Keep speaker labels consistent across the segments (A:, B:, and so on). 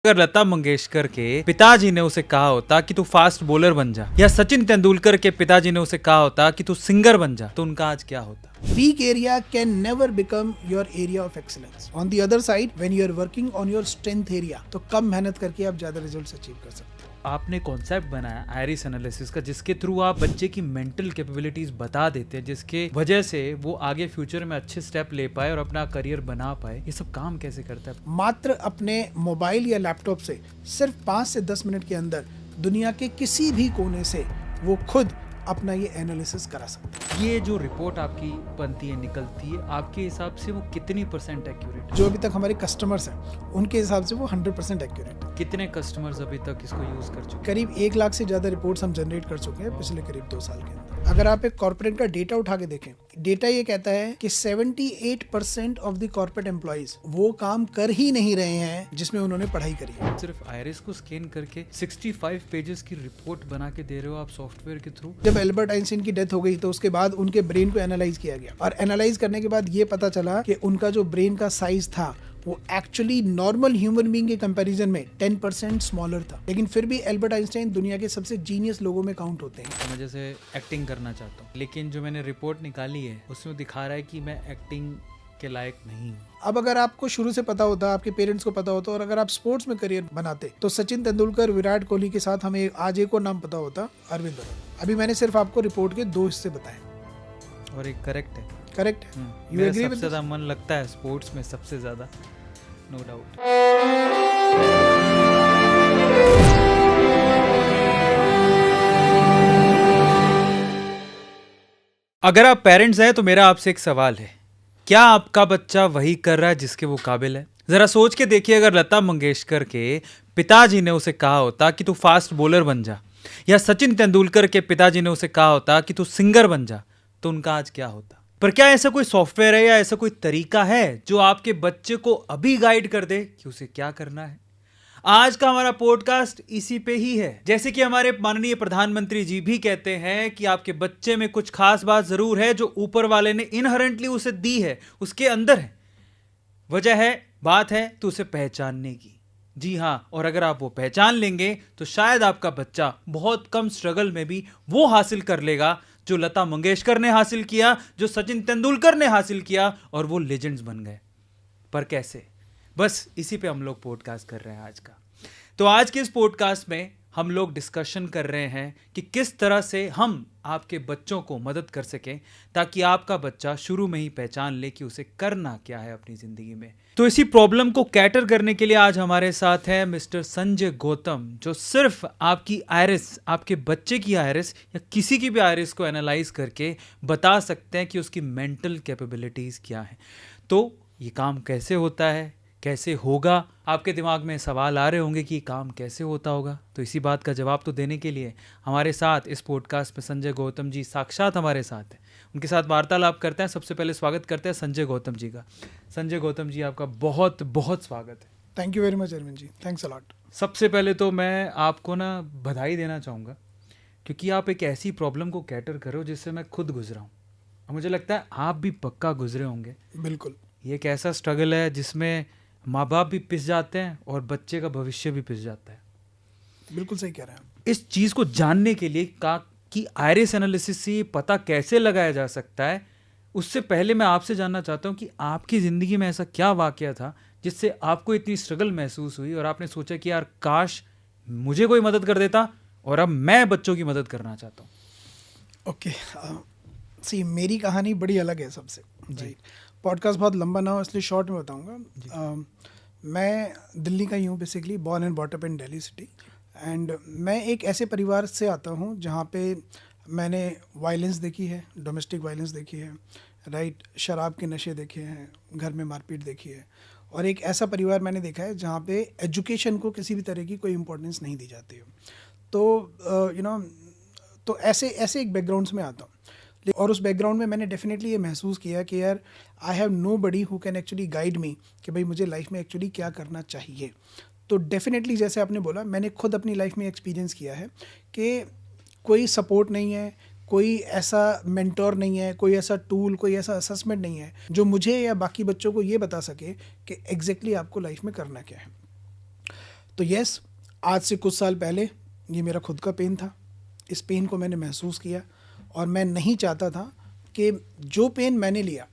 A: अगर लता मंगेशकर के पिताजी ने उसे कहा होता कि तू फास्ट बॉलर बन जा, या सचिन तेंदुलकर के पिताजी ने उसे कहा होता कि तू सिंगर बन जा, तो उनका आज क्या होता?
B: Weak area can never become your area of excellence. On the other side, when you are working on your strength area, तो कम मेहनत करके आप ज्यादा रिजल्ट्स अचीव कर सकते हो।
A: आपने कॉन्सेप्ट बनाया आयरिस एनालिसिस का, जिसके थ्रू आप बच्चे की मेंटल कैपेबिलिटीज बता देते हैं, जिसके वजह से वो आगे फ्यूचर में अच्छे स्टेप ले पाए और अपना करियर बना पाए। ये सब काम कैसे करता है?
B: मात्र अपने मोबाइल या लैपटॉप से सिर्फ 5 से 10 मिनट के अंदर दुनिया के किसी भी कोने से वो खुद अपना ये एनालिसिस करा सकते हैं।
A: ये जो रिपोर्ट आपकी बनती है, निकलती है, आपके हिसाब से वो कितनी % एक्यूरेट?
B: जो अभी तक हमारे कस्टमर्स हैं उनके हिसाब से वो 100% एक्यूरेट है।
A: कितने कस्टमर्स अभी तक इसको यूज कर चुके?
B: करीब 1 लाख से ज्यादा रिपोर्ट्स हम जनरेट कर चुके हैं पिछले करीब 2 साल के अंदर। अगर आप एक कॉर्पोरेट का डेटा उठा के देखें, डेटा ये कहता है कि 78% ऑफ द कॉर्पोरेट एम्प्लॉइज वो काम कर ही नहीं रहे हैं जिसमें उन्होंने पढ़ाई करी है।
A: सिर्फ आयरिस को स्कैन करके 65 पेजेस की रिपोर्ट बना के दे रहे हो आप सॉफ्टवेयर के थ्रू।
B: जब एल्बर्ट आइंस्टाइन की डेथ हो गई तो उसके बाद उनके ब्रेन को एनालाइज किया गया, और एनालाइज करने के बाद ये पता चला कि उनका जो ब्रेन का साइज था वो एक्चुअली नॉर्मल ह्यूमन बीइंग के कंपैरिजन में 10% स्मॉलर था। लेकिन फिर भी एल्बर्ट आइंस्टाइन दुनिया के सबसे जीनियस लोगों में काउंट होते हैं।
A: मैं जैसे एक्टिंग करना चाहता हूँ, लेकिन जो मैंने रिपोर्ट निकाली है उसमें दिखा रहा है कि मैं एक्टिंग के लायक नहीं हूँ।
B: अब अगर आपको शुरू से पता होता, आपके पेरेंट्स को पता होता, और अगर आप स्पोर्ट्स में करियर बनाते, तो सचिन तेंदुलकर, विराट कोहली के साथ हमें आज एक और नाम पता होता, अरविंद अरोड़ा। अभी मैंने सिर्फ आपको रिपोर्ट के 2 हिस्से बताए
A: और एक करेक्ट है।
B: करेक्ट है।
A: मेरा सबसे ज्यादा मन लगता है स्पोर्ट्स में, सबसे ज्यादा, नो डाउट। अगर आप पेरेंट्स हैं तो मेरा आपसे एक सवाल है, क्या आपका बच्चा वही कर रहा है जिसके वो काबिल है? जरा सोच के देखिए, अगर लता मंगेशकर के पिताजी ने उसे कहा होता कि तू फास्ट बॉलर बन जा, या सचिन तेंदुलकर के पिताजी ने उसे कहा होता कि तू सिंगर बन जा, तो उनका आज क्या होता? पर क्या ऐसा कोई सॉफ्टवेयर है या ऐसा कोई तरीका है जो आपके बच्चे को अभी गाइड कर दे कि उसे क्या करना है? आज का हमारा पॉडकास्ट इसी पे ही है। जैसे कि हमारे माननीय प्रधानमंत्री जी भी कहते हैं कि आपके बच्चे में कुछ खास बात जरूर है जो ऊपर वाले ने इनहेरेंटली उसे दी है, उसके अंदर है। वजह है, बात है तो उसे पहचानने की। जी हाँ, और अगर आप वो पहचान लेंगे तो शायद आपका बच्चा बहुत कम स्ट्रगल में भी वो हासिल कर लेगा जो लता मंगेशकर ने हासिल किया, जो सचिन तेंदुलकर ने हासिल किया, और वो लेजेंड्स बन गए। पर कैसे? बस इसी पे हम लोग पॉडकास्ट कर रहे हैं आज का। तो आज के इस पॉडकास्ट में हम लोग डिस्कशन कर रहे हैं कि किस तरह से हम आपके बच्चों को मदद कर सकें ताकि आपका बच्चा शुरू में ही पहचान ले कि उसे करना क्या है अपनी जिंदगी में। तो इसी प्रॉब्लम को कैटर करने के लिए आज हमारे साथ है मिस्टर संजय गौतम, जो सिर्फ आपकी आयरिस, आपके बच्चे की आयरिस या किसी की भी आयरिस को एनालाइज करके बता सकते हैं कि उसकी मेंटल कैपेबिलिटीज क्या है। तो ये काम कैसे होता है, कैसे होगा? आपके दिमाग में सवाल आ रहे होंगे कि काम कैसे होता होगा, तो इसी बात का जवाब तो देने के लिए हमारे साथ इस पॉडकास्ट में संजय गौतम जी साक्षात हमारे साथ हैं। उनके साथ वार्तालाप करते हैं। सबसे पहले स्वागत करते हैं संजय गौतम जी का। संजय गौतम जी, आपका बहुत बहुत स्वागत है।
B: Thank you very much Arvind ji, thanks a lot.
A: सबसे पहले तो मैं आपको ना बधाई देना चाहूँगा, क्योंकि आप एक ऐसी प्रॉब्लम को कैटर करो जिससे मैं खुद गुजरा हूँ, और मुझे लगता है आप भी पक्का गुजरे होंगे।
B: बिल्कुल।
A: ये एक ऐसा स्ट्रगल है जिसमें माँ बाप भी पिस जाते हैं और बच्चे का भविष्य भी पिस जाता है।
B: बिल्कुल सही कह रहे हैं।
A: इस चीज़ को जानने के लिए कि आयरिस एनालिसिस से पता कैसे लगाया जा सकता है, उससे पहले मैं आपसे जानना चाहता हूँ कि आपकी ज़िंदगी में ऐसा क्या वाकया था जिससे आपको इतनी स्ट्रगल महसूस हुई और आपने सोचा कि यार काश मुझे कोई मदद कर देता और अब मैं बच्चों की मदद करना चाहता हूँ।
B: ओके, सी मेरी कहानी बड़ी अलग है सबसे जी। पॉडकास्ट बहुत लंबा ना हो इसलिए शॉर्ट में बताऊंगा। मैं दिल्ली का ही हूँ, basically born and bought up in Delhi city, and मैं एक ऐसे परिवार से आता हूँ जहाँ पे मैंने वायलेंस देखी है, डोमेस्टिक वायलेंस देखी है, राइट, शराब के नशे देखे हैं, घर में मारपीट देखी है, और एक ऐसा परिवार मैंने देखा है जहाँ पे एजुकेशन को किसी भी तरह की कोई इम्पोर्टेंस नहीं दी जाती है। तो तो ऐसे एक बैकग्राउंड में आता हूँ, और उस बैकग्राउंड में मैंने डेफिनेटली ये महसूस किया कि यार I have no buddy who can actually guide me कि भाई मुझे लाइफ में एक्चुअली क्या करना चाहिए। तो डेफिनेटली जैसे आपने बोला, मैंने खुद अपनी लाइफ में एक्सपीरियंस किया है कि कोई सपोर्ट नहीं है, कोई ऐसा मेंटोर नहीं है, कोई ऐसा टूल, कोई ऐसा असेसमेंट नहीं है जो मुझे या बाकी बच्चों को ये बता सके कि एग्जैक्टली आपको लाइफ में करना क्या है। तो यस, आज से कुछ साल पहले ये मेरा खुद का पेन था, इस पेन को मैंने महसूस किया और मैं नहीं चाहता था कि जो पेन मैंने लिया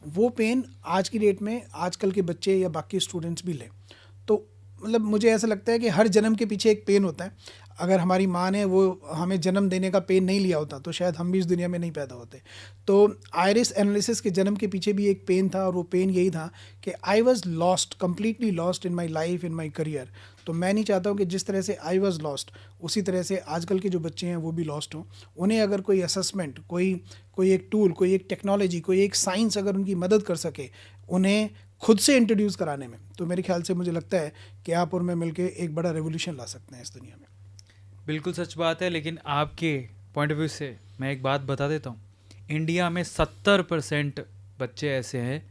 B: वो पेन आज की डेट में आजकल के बच्चे या बाकी स्टूडेंट्स भी लें। तो मतलब मुझे ऐसा लगता है कि हर जन्म के पीछे एक पेन होता है। अगर हमारी माँ ने वो हमें जन्म देने का पेन नहीं लिया होता तो शायद हम भी इस दुनिया में नहीं पैदा होते। तो आयरिस एनालिसिस के जन्म के पीछे भी एक पेन था और वो पेन यही था कि I was lost, completely lost in my life, in my career. तो मैं नहीं चाहता हूँ कि जिस तरह से आई वॉज लॉस्ट उसी तरह से आजकल के जो बच्चे हैं वो भी लॉस्ट हों। उन्हें अगर कोई असेसमेंट, कोई एक टूल, कोई एक टेक्नोलॉजी, कोई एक साइंस अगर उनकी मदद कर सके उन्हें खुद से इंट्रोड्यूस कराने में, तो मेरे ख्याल से मुझे लगता है कि आप और मैं मिलके एक बड़ा रेवोल्यूशन ला सकते हैं इस दुनिया में।
A: बिल्कुल सच बात है, लेकिन आपके पॉइंट ऑफ व्यू से मैं एक बात बता देता हूँ। इंडिया में 70% बच्चे ऐसे हैं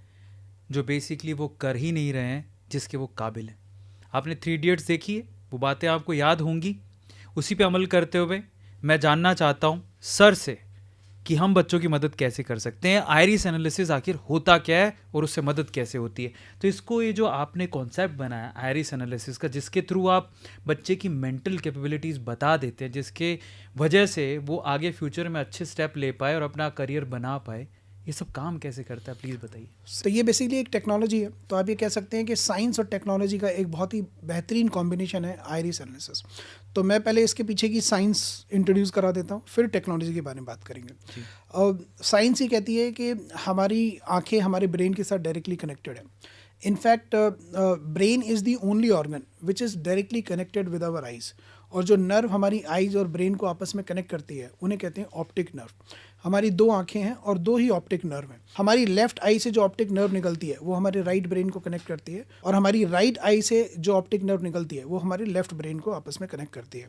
A: जो बेसिकली वो कर ही नहीं रहे हैं जिसके वो काबिल हैं। आपने 3 इडियट्स देखी है, वो बातें आपको याद होंगी। उसी पे अमल करते हुए मैं जानना चाहता हूँ सर से कि हम बच्चों की मदद कैसे कर सकते हैं, आयरिस एनालिसिस आखिर होता क्या है और उससे मदद कैसे होती है। तो इसको, ये जो आपने कॉन्सेप्ट बनाया आयरिस एनालिसिस का, जिसके थ्रू आप बच्चे की मेंटल कैपेबिलिटीज़ बता देते हैं, जिसके वजह से वो आगे फ्यूचर में अच्छे स्टेप ले पाए और अपना करियर बना पाए, ये सब काम कैसे करता है, प्लीज़ बताइए।
B: तो ये बेसिकली एक टेक्नोलॉजी है। तो आप ये कह सकते हैं कि साइंस और टेक्नोलॉजी का एक बहुत ही बेहतरीन कॉम्बिनेशन है आयरिस एनालिसिस। तो मैं पहले इसके पीछे की साइंस इंट्रोड्यूस करा देता हूँ, फिर टेक्नोलॉजी के बारे में बात करेंगे। साइंस ये कहती है कि हमारी आंखें हमारे ब्रेन के साथ डायरेक्टली कनेक्टेड है। In fact brain is the only organ which is directly connected with our eyes. और जो नर्व हमारी आइज़ और ब्रेन को आपस में कनेक्ट करती है उन्हें कहते हैं ऑप्टिक नर्व। हमारी 2 आंखें हैं और 2 ही ऑप्टिक नर्व हैं। हमारी लेफ्ट आई से जो ऑप्टिक नर्व निकलती है वो हमारे राइट ब्रेन को कनेक्ट करती है, और हमारी राइट आई से जो ऑप्टिक नर्व निकलती है वो हमारे लेफ्ट ब्रेन को आपस में कनेक्ट करती है।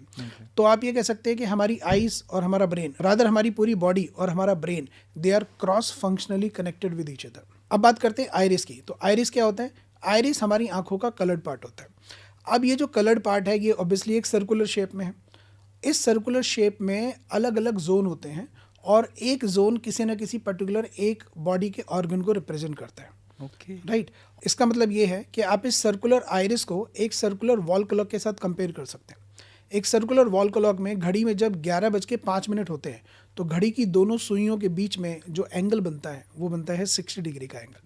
B: तो आप ये कह सकते हैं कि हमारी आइज़ और हमारा ब्रेन, रादर हमारी पूरी बॉडी और हमारा brain, they are cross functionally connected with each other. अब बात करते हैं आइरिस की। तो आइरिस क्या होता है? आइरिस हमारी आंखों का कलर्ड पार्ट होता है। अब ये जो कलर्ड पार्ट है ये ऑब्वियसली एक सर्कुलर शेप में है। इस सर्कुलर शेप में अलग अलग जोन होते हैं और एक जोन किसी न किसी पर्टिकुलर एक बॉडी के ऑर्गन को रिप्रेजेंट करता है।
A: Okay,
B: right. इसका मतलब ये है कि आप इस सर्कुलर आइरिस को एक सर्कुलर वॉल क्लॉक के साथ कंपेयर कर सकते हैं। एक सर्कुलर वॉल क्लॉक में घड़ी में जब 11:05 होते हैं तो घड़ी की दोनों सुइयों के बीच में जो एंगल बनता है वो बनता है 60 डिग्री का एंगल।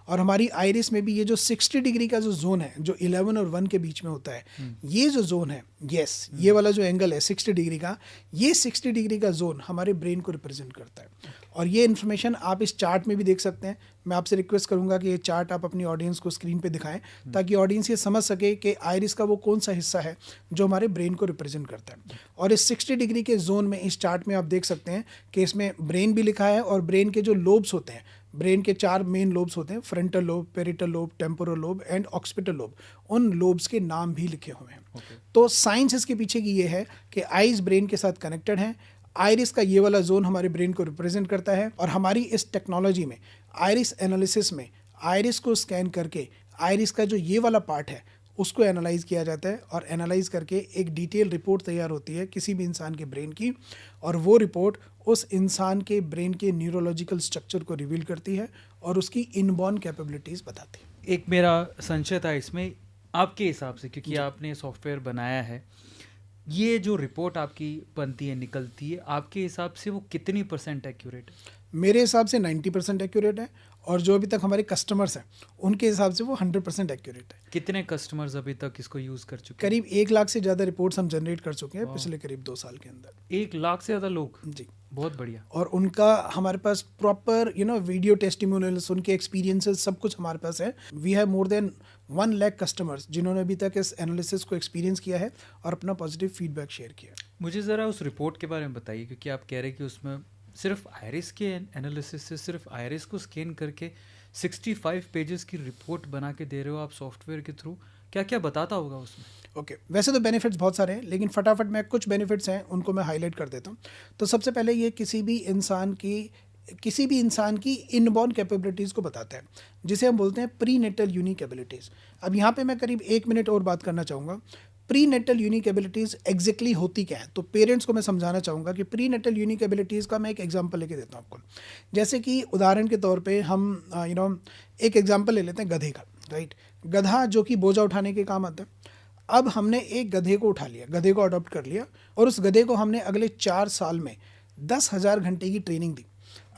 B: और हमारी आइरिस में भी ये जो 60 डिग्री का जो जोन है जो 11 और 1 के बीच में होता है, ये जो जोन है, यस, ये वाला जो एंगल है 60 डिग्री का, ये 60 डिग्री का जोन हमारे ब्रेन को रिप्रेजेंट करता है। और ये इन्फॉर्मेशन आप इस चार्ट में भी देख सकते हैं। मैं आपसे रिक्वेस्ट करूंगा कि ये चार्ट आप अपनी ऑडियंस को स्क्रीन पे दिखाएं ताकि ऑडियंस ये समझ सके कि आइरिस का वो कौन सा हिस्सा है जो हमारे ब्रेन को रिप्रेजेंट करता है। और इस 60 डिग्री के जोन में, इस चार्ट में आप देख सकते हैं कि इसमें ब्रेन भी लिखा है और ब्रेन के जो लोब्स होते हैं, ब्रेन के 4 मेन लोब्स होते हैं, frontal lobe, parietal lobe, temporal lobe and occipital lobe. उन लोब्स के नाम भी लिखे हुए हैं। तो साइंस इसके पीछे की ये है कि आइज ब्रेन के साथ कनेक्टेड हैं। आइरिस का ये वाला जोन हमारे ब्रेन को रिप्रेजेंट करता है और हमारी इस टेक्नोलॉजी में, आइरिस एनालिसिस में, आइरिस को स्कैन करके आइरिस का जो ये वाला पार्ट है उसको एनालाइज किया जाता है और एनालाइज करके एक डिटेल रिपोर्ट तैयार होती है किसी भी इंसान के ब्रेन की, और वो रिपोर्ट उस इंसान के ब्रेन के न्यूरोलॉजिकल स्ट्रक्चर को रिवील करती है और उसकी इनबॉर्न कैपेबिलिटीज़ बताती है।
A: एक मेरा संशय था इसमें, आपके हिसाब से, क्योंकि आपने सॉफ्टवेयर बनाया है, ये जो रिपोर्ट आपकी बनती है, निकलती है, आपके हिसाब से वो कितनी % एक्यूरेट है?
B: मेरे हिसाब से 90% एक्यूरेट है और जो अभी तक हमारे कस्टमर्स हैं उनके हिसाब से वो 100% एक्यूरेट है।
A: कितने कस्टमर्स अभी तक इसको यूज़ कर चुके हैं?
B: करीब 1 लाख से ज़्यादा रिपोर्ट्स हम जनरेट कर चुके हैं पिछले करीब 2 साल के अंदर।
A: 1 लाख से ज़्यादा लोग?
B: जी,
A: बहुत बढ़िया।
B: और उनका हमारे पास प्रॉपर वीडियो टेस्टिमोनियल्स, उनके एक्सपीरियंसेस सब कुछ हमारे पास है। We have more than 1 lakh customers जिन्होंने अभी तक इस एनालिसिस को एक्सपीरियंस किया है और अपना पॉजिटिव फीडबैक शेयर किया।
A: मुझे ज़रा उस रिपोर्ट के बारे में बताइए, क्योंकि आप कह रहे हैं कि उसमें सिर्फ आयरिस के एनालिसिस से, सिर्फ आयरिस को स्कैन करके 65 पेजेस की रिपोर्ट बना के दे रहे हो आप सॉफ्टवेयर के थ्रू। क्या क्या बताता होगा उसमें?
B: ओके, वैसे तो बेनिफिट्स बहुत सारे हैं लेकिन फटाफट मैं कुछ बेनिफिट्स हैं उनको मैं हाईलाइट कर देता हूँ। तो सबसे पहले ये किसी भी इंसान की इनबॉर्न कैपेबिलिटीज़ को बताता है, जिसे हम बोलते हैं प्री नेटल यूनिक एबिलिटीज़। अब यहाँ पे मैं करीब 1 मिनट और बात करना चाहूँगा। Prenatal unique abilities exactly होती क्या है, तो पेरेंट्स को मैं समझाना चाहूँगा कि प्री नेटल यूनिक एबिलिटीज़ का मैं एक एग्जांपल लेके देता हूँ आपको। जैसे कि उदाहरण के तौर पे हम एक एग्जांपल ले लेते हैं गधे का, राइट। गधा जो कि बोझा उठाने के काम आता है। अब हमने एक गधे को उठा लिया, गधे को अडॉप्ट कर लिया, और उस गधे को हमने अगले 4 साल में 10,000 घंटे की ट्रेनिंग दी।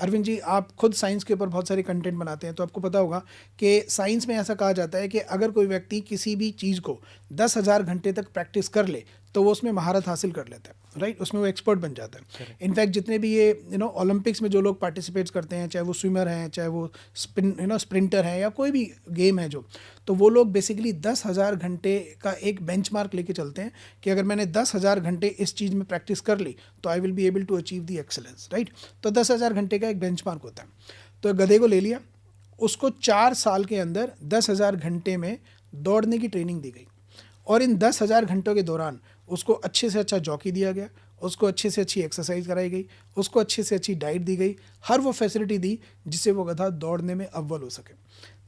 B: अरविंद जी, आप खुद साइंस के ऊपर बहुत सारे कंटेंट बनाते हैं, तो आपको पता होगा कि साइंस में ऐसा कहा जाता है कि अगर कोई व्यक्ति किसी भी चीज़ को 10,000 घंटे तक प्रैक्टिस कर ले तो वो उसमें महारत हासिल कर लेता है, राइट, उसमें वो एक्सपर्ट बन जाता है। इनफैक्ट जितने भी ये ओलंपिक्स में जो लोग पार्टिसिपेट्स करते हैं, चाहे वो स्विमर हैं, चाहे वो स्प्रिंटर हैं, या कोई भी गेम है जो, तो वो लोग बेसिकली 10,000 घंटे का एक बेंचमार्क लेके चलते हैं कि अगर मैंने 10,000 घंटे इस चीज़ में प्रैक्टिस कर ली तो I will be able to achieve the excellence, right. तो 10,000 घंटे का एक बेंचमार्क होता है। तो गधे को ले लिया, उसको 4 साल के अंदर 10,000 घंटे में दौड़ने की ट्रेनिंग दी गई, और इन 10,000 घंटों के दौरान उसको अच्छे से अच्छा जॉकी दिया गया, उसको अच्छे से अच्छी एक्सरसाइज कराई गई, उसको अच्छे से अच्छी डाइट दी गई, हर वो फैसिलिटी दी जिससे वो गधा दौड़ने में अव्वल हो सके।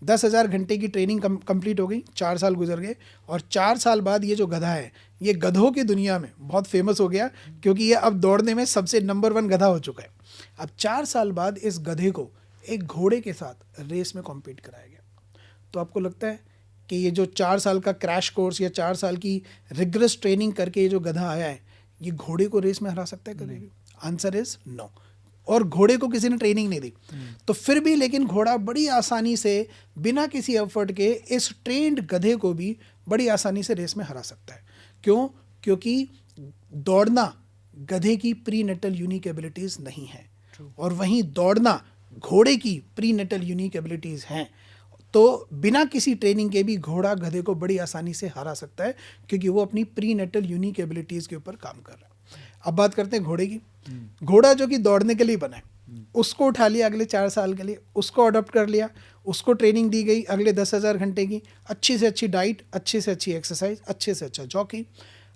B: 10,000 घंटे की ट्रेनिंग कंप्लीट हो गई, 4 साल गुजर गए, और 4 साल बाद ये जो गधा है ये गधों की दुनिया में बहुत फेमस हो गया, क्योंकि ये अब दौड़ने में सबसे नंबर 1 गधा हो चुका है। अब 4 साल बाद इस गधे को एक घोड़े के साथ रेस में कॉम्पीट कराया गया। तो आपको लगता है कि ये जो 4 साल का क्रैश कोर्स या 4 साल की रिग्रेस ट्रेनिंग करके ये जो गधा आया है, ये घोड़े को रेस में हरा सकता है कभी भी? Answer is no. और घोड़े को किसी ने ट्रेनिंग नहीं दी, तो फिर भी लेकिन घोड़ा बड़ी आसानी से बिना किसी एफर्ट के इस ट्रेंड गधे को भी बड़ी आसानी से रेस में हरा सकता है। क्यों? क्योंकि दौड़ना गधे की प्रीनेटल यूनिक एबिलिटीज़ नहीं है, और वहीं दौड़ना घोड़े की प्रीनेटल यूनिक एबिलिटीज़ हैं। तो बिना किसी ट्रेनिंग के भी घोड़ा गधे को बड़ी आसानी से हरा सकता है, क्योंकि वो अपनी प्रीनेटल यूनिक एबिलिटीज़ के ऊपर काम कर रहा है। अब बात करते हैं घोड़े की। घोड़ा जो कि दौड़ने के लिए बना है, उसको उठा लिया अगले 4 साल के लिए, उसको अडॉप्ट कर लिया, उसको ट्रेनिंग दी गई अगले 10,000 घंटे की, अच्छी से अच्छी डाइट, अच्छे से अच्छी एक्सरसाइज, अच्छे से अच्छा जॉकी।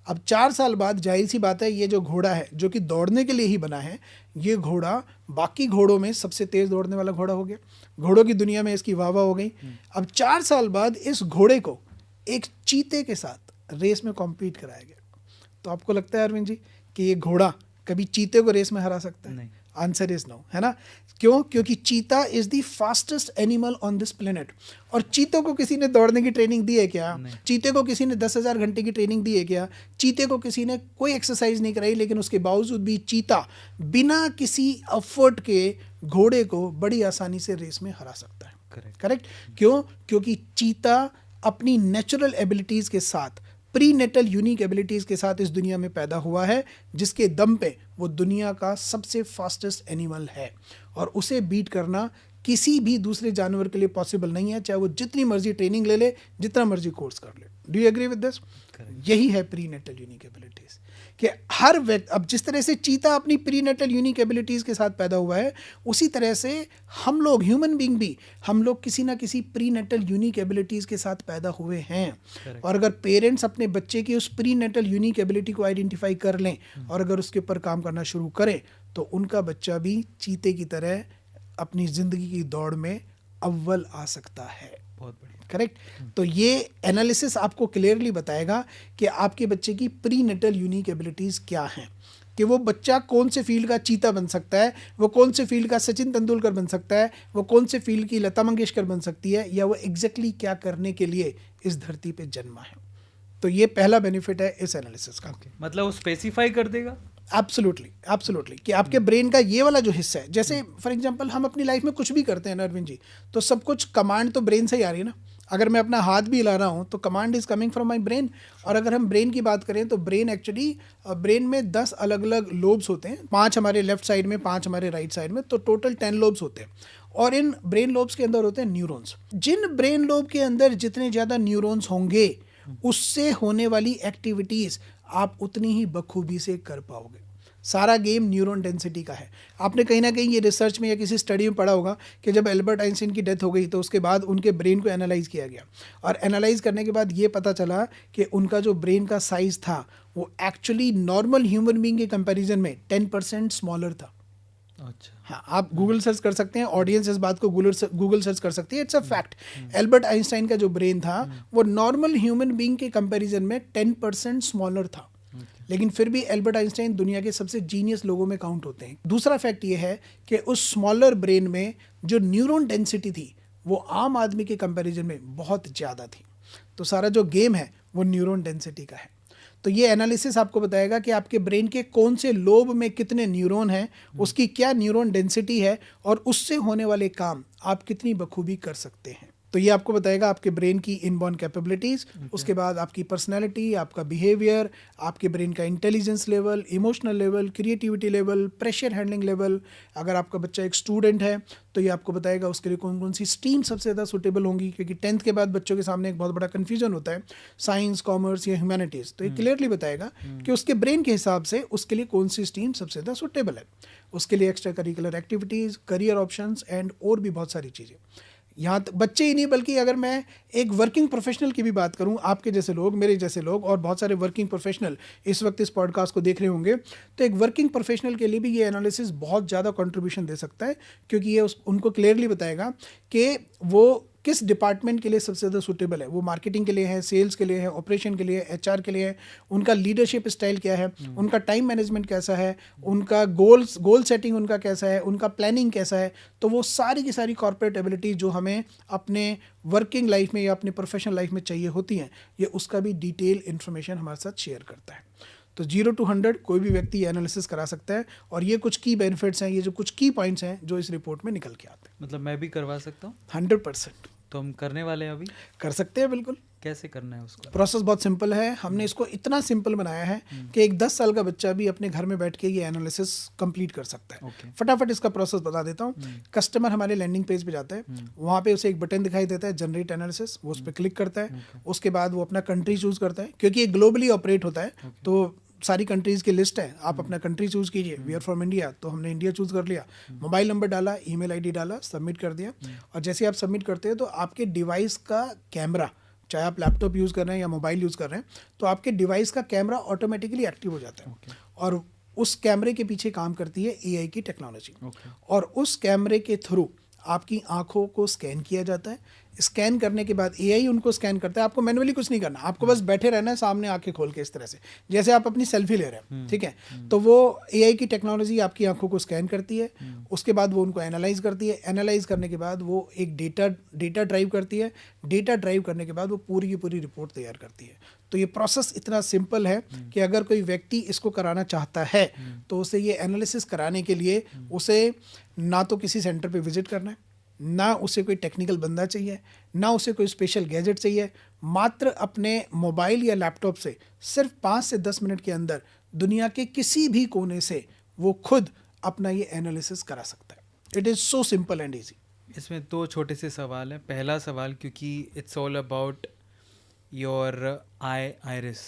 B: अब 4 साल बाद जाहिर सी बात है, ये जो घोड़ा है जो कि दौड़ने के लिए ही बना है, ये घोड़ा बाकी घोड़ों में सबसे तेज़ दौड़ने वाला घोड़ा हो गया, घोड़ों की दुनिया में इसकी वाह वाह हो गई। अब 4 साल बाद इस घोड़े को एक चीते के साथ रेस में कॉम्पीट कराया गया। तो आपको लगता है अरविंद जी कि ये घोड़ा कभी चीते को रेस में हरा सकता है?
A: नहीं।
B: आंसर इज नो, है ना। क्यों? क्योंकि चीता is the fastest animal on this planet. और चीतों को किसी ने दौड़ने की ट्रेनिंग दी है क्या? चीते को किसी ने 10,000 घंटे की ट्रेनिंग दी है क्या? चीते को किसी ने कोई एक्सरसाइज नहीं कराई, लेकिन उसके बावजूद भी चीता बिना किसी एफर्ट के घोड़े को बड़ी आसानी से रेस में हरा सकता है। करेक्ट। क्यों? क्योंकि चीता अपनी नेचुरल एबिलिटीज़ के साथ, प्रीनेटल यूनिक एबिलिटीज़ के साथ इस दुनिया में पैदा हुआ है, जिसके दम पे वो दुनिया का सबसे फास्टेस्ट एनिमल है, और उसे बीट करना किसी भी दूसरे जानवर के लिए पॉसिबल नहीं है, चाहे वो जितनी मर्जी ट्रेनिंग ले ले, जितना मर्जी कोर्स कर ले। Do you agree with this? यही है प्रीनेटल यूनिक एबिलिटीज़, कि हर व्यक्ति, अब जिस तरह से चीता अपनी प्रीनेटल यूनिक एबिलिटीज़ के साथ पैदा हुआ है, उसी तरह से हम लोग ह्यूमन बीइंग भी, हम लोग किसी ना किसी प्रीनेटल यूनिक एबिलिटीज़ के साथ पैदा हुए हैं। और अगर पेरेंट्स अपने बच्चे की उस प्रीनेटल यूनिक एबिलिटी को आइडेंटिफाई कर लें और अगर उसके ऊपर काम करना शुरू करें, तो उनका बच्चा भी चीते की तरह अपनी ज़िंदगी की दौड़ में अव्वल आ सकता है।
A: बहुत बढ़िया।
B: करेक्ट। तो ये एनालिसिस आपको क्लियरली बताएगा कि आपके बच्चे की प्रीनेटल यूनिक एबिलिटीज़ क्या हैं, कि वो बच्चा कौन से फील्ड का चीता बन सकता है, वो कौन से फील्ड का सचिन तेंदुलकर बन सकता है, वो कौन से फील्ड की लता मंगेशकर बन सकती है, या वो एग्जैक्टली क्या करने के लिए इस धरती पे जन्मा है। तो ये पहला बेनिफिट है इस एनालिसिस का।
A: मतलब वो स्पेसिफाई कर देगा
B: एब्सोल्युटली कि आपके ब्रेन का ये वाला जो हिस्सा है, जैसे फॉर एग्जांपल हम अपनी लाइफ में कुछ भी करते हैं ना अरविंद जी, तो सब कुछ कमांड तो ब्रेन से ही आ रही है ना। अगर मैं अपना हाथ भी हिला रहा हूँ तो command is coming from my brain. और अगर हम ब्रेन की बात करें तो ब्रेन एक्चुअली, ब्रेन में 10 अलग अलग लोब्स होते हैं, 5 हमारे लेफ्ट साइड में, 5 हमारे राइट साइड में, तो टोटल 10 लोब्स होते हैं। और इन ब्रेन लोब्स के अंदर होते हैं न्यूरॉन्स। जिन ब्रेन लोब के अंदर जितने ज़्यादा न्यूरॉन्स होंगे, उससे होने वाली एक्टिविटीज़ आप उतनी ही बखूबी से कर पाओगे। सारा गेम न्यूरॉन डेंसिटी का है। आपने कहीं ना कहीं ये रिसर्च में या किसी स्टडी में पढ़ा होगा कि जब एल्बर्ट आइंस्टाइन की डेथ हो गई तो उसके बाद उनके ब्रेन को एनालाइज किया गया, और एनालाइज करने के बाद ये पता चला कि उनका जो ब्रेन का साइज़ था वो एक्चुअली नॉर्मल ह्यूमन बीइंग के कंपैरिजन में 10% स्मॉलर था।
A: अच्छा।
B: हाँ, आप गूगल सर्च कर सकते हैं, ऑडियंस इस बात को गूगल सर्च कर सकती है, it's a fact. Albert Einstein का जो ब्रेन था वो नॉर्मल ह्यूमन बीइंग के कंपैरिजन में 10% स्मॉलर था। लेकिन फिर भी एल्बर्ट आइंस्टाइन दुनिया के सबसे जीनियस लोगों में काउंट होते हैं। दूसरा फैक्ट ये है कि उस स्मॉलर ब्रेन में जो न्यूरॉन डेंसिटी थी वो आम आदमी के कंपैरिजन में बहुत ज़्यादा थी। तो सारा जो गेम है वो न्यूरॉन डेंसिटी का है। तो ये एनालिसिस आपको बताएगा कि आपके ब्रेन के कौन से लोब में कितने न्यूरॉन हैं, उसकी क्या न्यूरॉन डेंसिटी है और उससे होने वाले काम आप कितनी बखूबी कर सकते हैं। तो ये आपको बताएगा आपके ब्रेन की इनबॉर्न कैपेबिलिटीज़, उसके बाद आपकी पर्सनैलिटी, आपका बिहेवियर, आपके ब्रेन का intelligence level, emotional level, creativity level, pressure handling level. अगर आपका बच्चा एक स्टूडेंट है तो ये आपको बताएगा उसके लिए कौन कौन सी स्ट्रीम सबसे ज़्यादा सूटेबल होंगी, क्योंकि 10th के बाद बच्चों के सामने एक बहुत बड़ा कन्फ्यूजन होता है, साइंस, कॉमर्स या ह्यूमैनिटीज़। तो ये क्लियरली बताएगा कि उसके ब्रेन के हिसाब से उसके लिए कौन सी स्ट्रीम सबसे ज़्यादा सूटेबल है। उसके लिए extra curricular activities, career options and और भी बहुत सारी चीज़ें। यहाँ तक बच्चे ही नहीं, बल्कि अगर मैं एक वर्किंग प्रोफेशनल की भी बात करूँ, आपके जैसे लोग, मेरे जैसे लोग और बहुत सारे वर्किंग प्रोफेशनल इस वक्त इस पॉडकास्ट को देख रहे होंगे, तो एक वर्किंग प्रोफेशनल के लिए भी ये एनालिसिस बहुत ज़्यादा कंट्रीब्यूशन दे सकता है, क्योंकि ये उनको क्लियरली बताएगा कि वो किस डिपार्टमेंट के लिए सबसे ज़्यादा सूटेबल है। वो मार्केटिंग के लिए है, सेल्स के लिए है, ऑपरेशन के लिए, एचआर के लिए है, उनका लीडरशिप स्टाइल क्या है, उनका टाइम मैनेजमेंट कैसा है, उनका गोल सेटिंग उनका कैसा है, उनका प्लानिंग कैसा है। तो वो सारी की सारी कॉर्पोरेट एबिलिटी जो हमें अपने वर्किंग लाइफ में या अपनी प्रोफेशनल लाइफ में चाहिए होती हैं, ये उसका भी डिटेल इन्फॉर्मेशन हमारे साथ शेयर करता है। तो 0 to 100 कोई भी व्यक्ति एनालिसिस करा सकता है, और ये कुछ की बेनिफिट्स हैं, ये जो कुछ की पॉइंट्स हैं जो इस रिपोर्ट में निकल के आते हैं।
A: मतलब मैं भी करवा सकता हूँ?
B: 100%।
A: तो हम करने वाले हैं, अभी
B: कर सकते हैं, बिल्कुल।
A: कैसे करना है उसका?
B: प्रोसेस बहुत सिंपल है। हमने इसको इतना सिंपल बनाया है कि एक 10 साल का बच्चा भी अपने घर में बैठ के ये एनालिसिस कंप्लीट कर सकता है। फटाफट इसका प्रोसेस बता देता हूँ। कस्टमर हमारे लैंडिंग पेज पे जाता है, वहाँ पे उसे एक बटन दिखाई देता है, जनरेट एनालिसिस, वो उस पर क्लिक करता है। उसके बाद वो अपना कंट्री चूज करता है, क्योंकि ये ग्लोबली ऑपरेट होता है, तो सारी कंट्रीज़ की लिस्ट है, आप अपना कंट्री चूज़ कीजिए। वी आर फ्रॉम इंडिया, तो हमने इंडिया चूज़ कर लिया, मोबाइल नंबर डाला, ईमेल आईडी डाला, सबमिट कर दिया। और जैसे आप सबमिट करते हैं तो आपके डिवाइस का कैमरा, चाहे आप लैपटॉप यूज़ कर रहे हैं या मोबाइल यूज़ कर रहे हैं, तो आपके डिवाइस का कैमरा ऑटोमेटिकली एक्टिव हो जाता है। और उस कैमरे के पीछे काम करती है एआई की टेक्नोलॉजी। और उस कैमरे के थ्रू आपकी आंखों को स्कैन किया जाता है। स्कैन करने के बाद एआई उनको स्कैन करता है। आपको मैन्युअली कुछ नहीं करना, आपको बस बैठे रहना है सामने आंखें खोल के, इस तरह से जैसे आप अपनी सेल्फी ले रहे हैं, ठीक है। तो वो एआई की टेक्नोलॉजी आपकी आंखों को स्कैन करती है, उसके बाद वो उनको एनालाइज करती है। एनालाइज करने के बाद वो एक डेटा ड्राइव करती है। डेटा ड्राइव करने के बाद वो पूरी की पूरी रिपोर्ट तैयार करती है। तो ये प्रोसेस इतना सिंपल है कि अगर कोई व्यक्ति इसको कराना चाहता है तो उसे ये एनालिसिस कराने के लिए उसे ना तो किसी सेंटर पे विजिट करना है, ना उसे कोई टेक्निकल बंदा चाहिए, ना उसे कोई स्पेशल गैजेट चाहिए। मात्र अपने मोबाइल या लैपटॉप से सिर्फ 5 से 10 मिनट के अंदर दुनिया के किसी भी कोने से वो खुद अपना ये एनालिसिस करा सकता है। It is so simple and easy.
A: इसमें 2 छोटे से सवाल हैं। पहला सवाल, क्योंकि it's all about your iris,